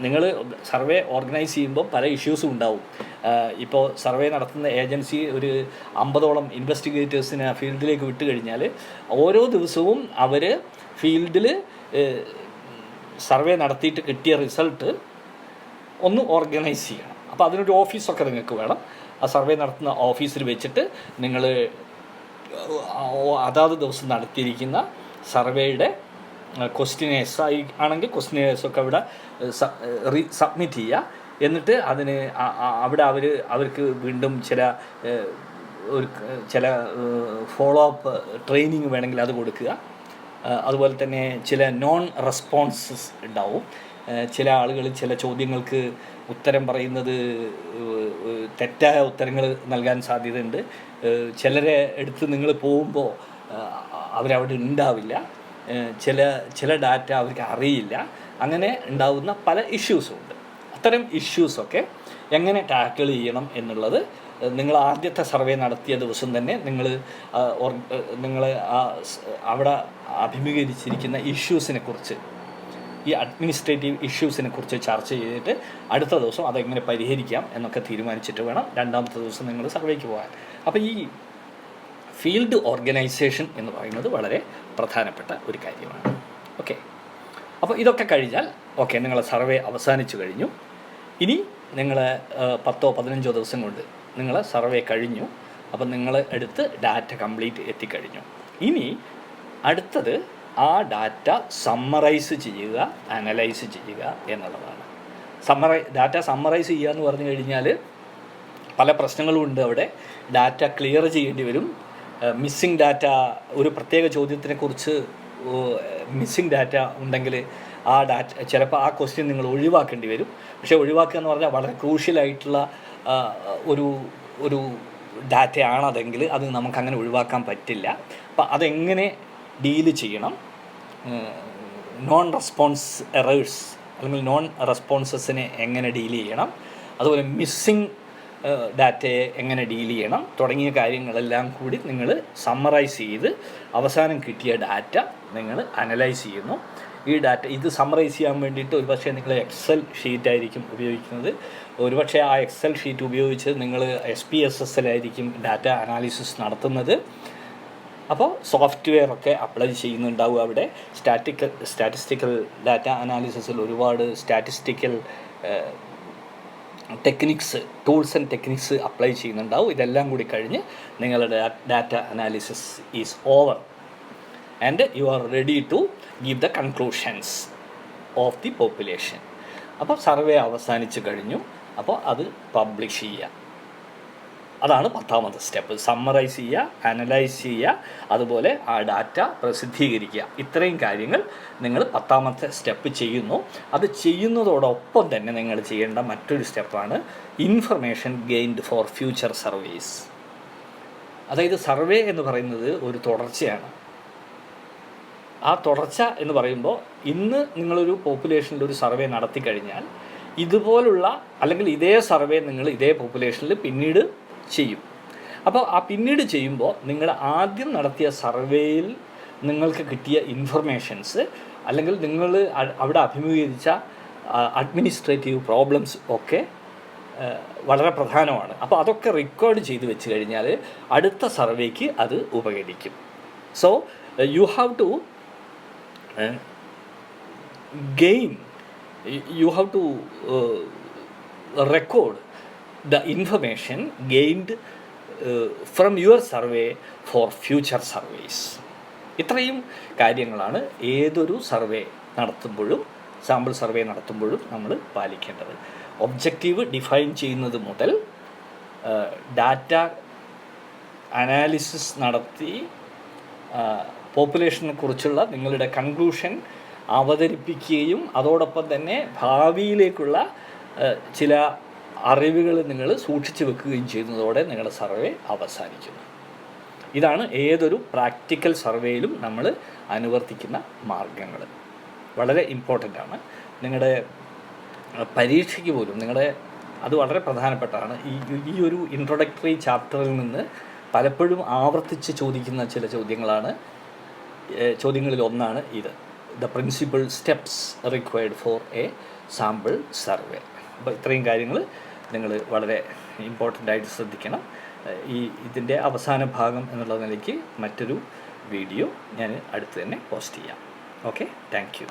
S1: നിങ്ങൾ സർവേ ഓർഗനൈസ് ചെയ്യുമ്പോൾ പല ഇഷ്യൂസും ഉണ്ടാവും. ഇപ്പോൾ സർവേ നടത്തുന്ന ഏജൻസി ഒരു 50ഓളം ഇൻവെസ്റ്റിഗേറ്റേഴ്സിനെ ഫീൽഡിലേക്ക് വിട്ട് കഴിഞ്ഞാൽ ഓരോ ദിവസവും അവർ ഫീൽഡിൽ സർവേ നടത്തിയിട്ട് കിട്ടിയ റിസൾട്ട് ഒന്ന് ഓർഗനൈസ് ചെയ്യണം. അപ്പോൾ അതിനൊരു ഓഫീസൊക്കെ നിങ്ങൾക്ക് വേണം. ആ സർവേ നടത്തുന്ന ഓഫീസിൽ വെച്ചിട്ട് നിങ്ങൾ അതാത് ദിവസം നടത്തിയിരിക്കുന്ന സർവേയുടെ ക്വസ്റ്റ്യനേഴ്സ് ആണെങ്കിൽ ക്വസ്റ്റ്യനേഴ്സൊക്കെ അവിടെ സബ്മിറ്റ് ചെയ്യുക. എന്നിട്ട് അതിന് അവിടെ അവർക്ക് വീണ്ടും ചില ഫോളോ അപ്പ് ട്രെയിനിങ് വേണമെങ്കിൽ അത് കൊടുക്കുക. അതുപോലെ തന്നെ ചില നോൺ റെസ്പോൺസസ് ഉണ്ടാവും. ചില ആളുകൾ ചില ചോദ്യങ്ങൾക്ക് ഉത്തരം പറയുന്നത് തെറ്റായ ഉത്തരങ്ങൾ നൽകാൻ സാധ്യതയുണ്ട്. ചിലരെ എടുത്ത് നിങ്ങൾ പോകുമ്പോൾ അവരവിടെ ഉണ്ടാവില്ല. ചില ഡാറ്റ അവർക്ക് അറിയില്ല. അങ്ങനെ ഉണ്ടാവുന്ന പല ഇഷ്യൂസും ഉണ്ട്. അത്തരം ഇഷ്യൂസൊക്കെ എങ്ങനെ ടാക്കിൾ ചെയ്യണം എന്നുള്ളത് നിങ്ങൾ ആദ്യത്തെ സർവേ നടത്തിയ ദിവസം തന്നെ നിങ്ങൾ അവിടെ അഭിമുഖീകരിച്ചിരിക്കുന്ന ഇഷ്യൂസിനെ കുറിച്ച്, ഈ അഡ്മിനിസ്ട്രേറ്റീവ് ഇഷ്യൂസിനെ കുറിച്ച് ചർച്ച ചെയ്തിട്ട് അടുത്ത ദിവസം അതെങ്ങനെ പരിഹരിക്കാം എന്നൊക്കെ തീരുമാനിച്ചിട്ട് വേണം രണ്ടാമത്തെ ദിവസം നിങ്ങൾ സർവേക്ക് പോകാൻ. അപ്പോൾ ഈ ഫീൽഡ് ഓർഗനൈസേഷൻ എന്ന് പറയുന്നത് വളരെ പ്രധാനപ്പെട്ട ഒരു കാര്യമാണ്. ഓക്കെ, അപ്പോൾ ഇതൊക്കെ കഴിഞ്ഞാൽ നിങ്ങളെ സർവേ അവസാനിച്ചു കഴിഞ്ഞു. ഇനി നിങ്ങൾ 10-15 ദിവസം കൊണ്ട് നിങ്ങളെ സർവേ കഴിഞ്ഞു. അപ്പം നിങ്ങൾ എടുത്ത് ഡാറ്റ കംപ്ലീറ്റ് എത്തിക്കഴിഞ്ഞു. ഇനി അടുത്തത് ആ ഡാറ്റ സമ്മറൈസ് ചെയ്യുക, അനലൈസ് ചെയ്യുക എന്നുള്ളതാണ്. ഡാറ്റ സമ്മറൈസ് ചെയ്യുക എന്ന് പറഞ്ഞു കഴിഞ്ഞാൽ പല പ്രശ്നങ്ങളും ഉണ്ട്. അവിടെ ഡാറ്റ ക്ലിയർ ചെയ്യേണ്ടി വരും. മിസ്സിങ് ഡാറ്റ, ഒരു പ്രത്യേക ചോദ്യത്തിനെക്കുറിച്ച് മിസ്സിങ് ഡാറ്റ ഉണ്ടെങ്കിൽ ആ ഡാറ്റ ചിലപ്പോൾ ആ ക്വസ്റ്റ്യൻ നിങ്ങൾ ഒഴിവാക്കേണ്ടി വരും. പക്ഷേ ഒഴിവാക്കുക എന്ന് പറഞ്ഞാൽ വളരെ ക്രൂഷ്യലായിട്ടുള്ള ഒരു ഡാറ്റയാണതെങ്കിൽ അത് നമുക്കങ്ങനെ ഒഴിവാക്കാൻ പറ്റില്ല. അപ്പം അതെങ്ങനെ ഡീല് ചെയ്യണം, നോൺ റെസ്പോൺസ് എറേഴ്സ് അല്ലെങ്കിൽ നോൺ റെസ്പോൺസസിനെ എങ്ങനെ ഡീൽ ചെയ്യണം, അതുപോലെ മിസ്സിങ് ഡാറ്റയെ എങ്ങനെ ഡീൽ ചെയ്യണം തുടങ്ങിയ കാര്യങ്ങളെല്ലാം കൂടി നിങ്ങൾ സമ്മറൈസ് ചെയ്ത് അവസാനം കിട്ടിയ ഡാറ്റ നിങ്ങൾ അനലൈസ് ചെയ്യുന്നു. ഈ ഡാറ്റ ഇത് സമ്മറൈസ് ചെയ്യാൻ വേണ്ടിയിട്ട് ഒരുപക്ഷെ നിങ്ങൾ എക്സൽ ഷീറ്റായിരിക്കും ഉപയോഗിക്കുന്നത്. ഒരുപക്ഷെ ആ എക്സൽ ഷീറ്റ് ഉപയോഗിച്ച് നിങ്ങൾ SPSS ഡാറ്റ അനാലിസിസ് നടത്തുന്നത്. അപ്പോൾ സോഫ്റ്റ്വെയർ ഒക്കെ അപ്ലൈ ചെയ്യുന്നുണ്ടാവും അവിടെ. സ്റ്റാറ്റിസ്റ്റിക്കൽ ഡാറ്റ അനാലിസിസിൽ ഒരുപാട് statistical techniques, tools and techniques apply ചെയ്യുന്നുണ്ടാവും. ഇതെല്ലാം കൂടി കഴിഞ്ഞ് നിങ്ങളുടെ data analysis is over and you are ready to give the conclusions of the population. അപ്പോൾ സർവേ അവസാനിച്ച് കഴിഞ്ഞു. അപ്പോൾ അത് പബ്ലിഷ് ചെയ്യുക. അതാണ് 10ാമത്തെ സ്റ്റെപ്പ്. സമ്മറൈസ് ചെയ്യുക, അനലൈസ് ചെയ്യുക, അതുപോലെ ആ ഡാറ്റ പ്രസിദ്ധീകരിക്കുക. ഇത്രയും കാര്യങ്ങൾ നിങ്ങൾ 10ാമത്തെ സ്റ്റെപ്പ് ചെയ്യുന്നു. അത് ചെയ്യുന്നതോടൊപ്പം തന്നെ നിങ്ങൾ ചെയ്യേണ്ട മറ്റൊരു സ്റ്റെപ്പാണ് information gained for future surveys. അതായത് സർവേ എന്ന് പറയുന്നത് ഒരു തുടർച്ചയാണ്. ആ തുടർച്ച എന്ന് പറയുമ്പോൾ ഇന്ന് നിങ്ങളൊരു പോപ്പുലേഷനിൽ ഒരു സർവേ നടത്തി കഴിഞ്ഞാൽ ഇതുപോലുള്ള അല്ലെങ്കിൽ ഇതേ സർവേ നിങ്ങൾ ഇതേ പോപ്പുലേഷനിൽ പിന്നീട് ചെയ്യും. അപ്പോൾ ആ പിന്നീട് ചെയ്യുമ്പോൾ നിങ്ങൾ ആദ്യം നടത്തിയ സർവേയിൽ നിങ്ങൾക്ക് കിട്ടിയ ഇൻഫർമേഷൻസ് അല്ലെങ്കിൽ നിങ്ങൾ അവിടെ അഭിമുഖീകരിച്ച അഡ്മിനിസ്ട്രേറ്റീവ് പ്രോബ്ലംസ് ഒക്കെ വളരെ പ്രധാനമാണ്. അപ്പോൾ അതൊക്കെ റെക്കോർഡ് ചെയ്ത് വെച്ച് കഴിഞ്ഞാൽ അടുത്ത സർവേക്ക് അത് ഉപകരിക്കും. So you have to you have to record the information gained from your survey for future surveys. ഇത്രയും കാര്യങ്ങളാണ് ഏതൊരു സർവേ നടത്തുമ്പോഴും, സാമ്പിൾ സർവേ നടത്തുമ്പോഴും നമ്മൾ പാലിക്കേണ്ടത്. ഒബ്ജക്റ്റീവ് ഡിഫൈൻ ചെയ്യുന്നത് മുതൽ ഡാറ്റ അനാലിസിസ് നടത്തി പോപ്പുലേഷനെ കുറിച്ചുള്ള നിങ്ങളുടെ കൺക്ലൂഷൻ അവതരിപ്പിക്കുകയും അതോടൊപ്പം തന്നെ ഭാവിയിലേക്കുള്ള ചില അറിവുകൾ നിങ്ങൾ സൂക്ഷിച്ചു വെക്കുകയും ചെയ്യുന്നതോടെ നിങ്ങളുടെ സർവേ അവസാനിക്കുന്നു. ഇതാണ് ഏതൊരു പ്രാക്ടിക്കൽ സർവേയിലും നമ്മൾ അനുവർത്തിക്കുന്ന മാർഗങ്ങൾ. വളരെ ഇമ്പോർട്ടൻ്റ് ആണ്. നിങ്ങളുടെ പരീക്ഷയ്ക്ക് പോലും അത് വളരെ പ്രധാനപ്പെട്ടതാണ്. ഈ ഒരു ഇൻട്രൊഡക്ടറി ചാപ്റ്ററിൽ നിന്ന് പലപ്പോഴും ആവർത്തിച്ച് ചോദിക്കുന്ന ചില ചോദ്യങ്ങളിൽ ഒന്നാണ് ഇത്. The principal steps required for A sample survey. അപ്പോൾ ഇത്രയും കാര്യങ്ങൾ നിങ്ങൾ വളരെ ഇമ്പോർട്ടൻ്റ് ആയിട്ട് ശ്രദ്ധിക്കണം. ഇതിൻ്റെ അവസാന ഭാഗം എന്നുള്ള നിലയ്ക്ക് മറ്റൊരു വീഡിയോ ഞാൻ അടുത്ത് തന്നെ പോസ്റ്റ് ചെയ്യാം. Okay, thank you.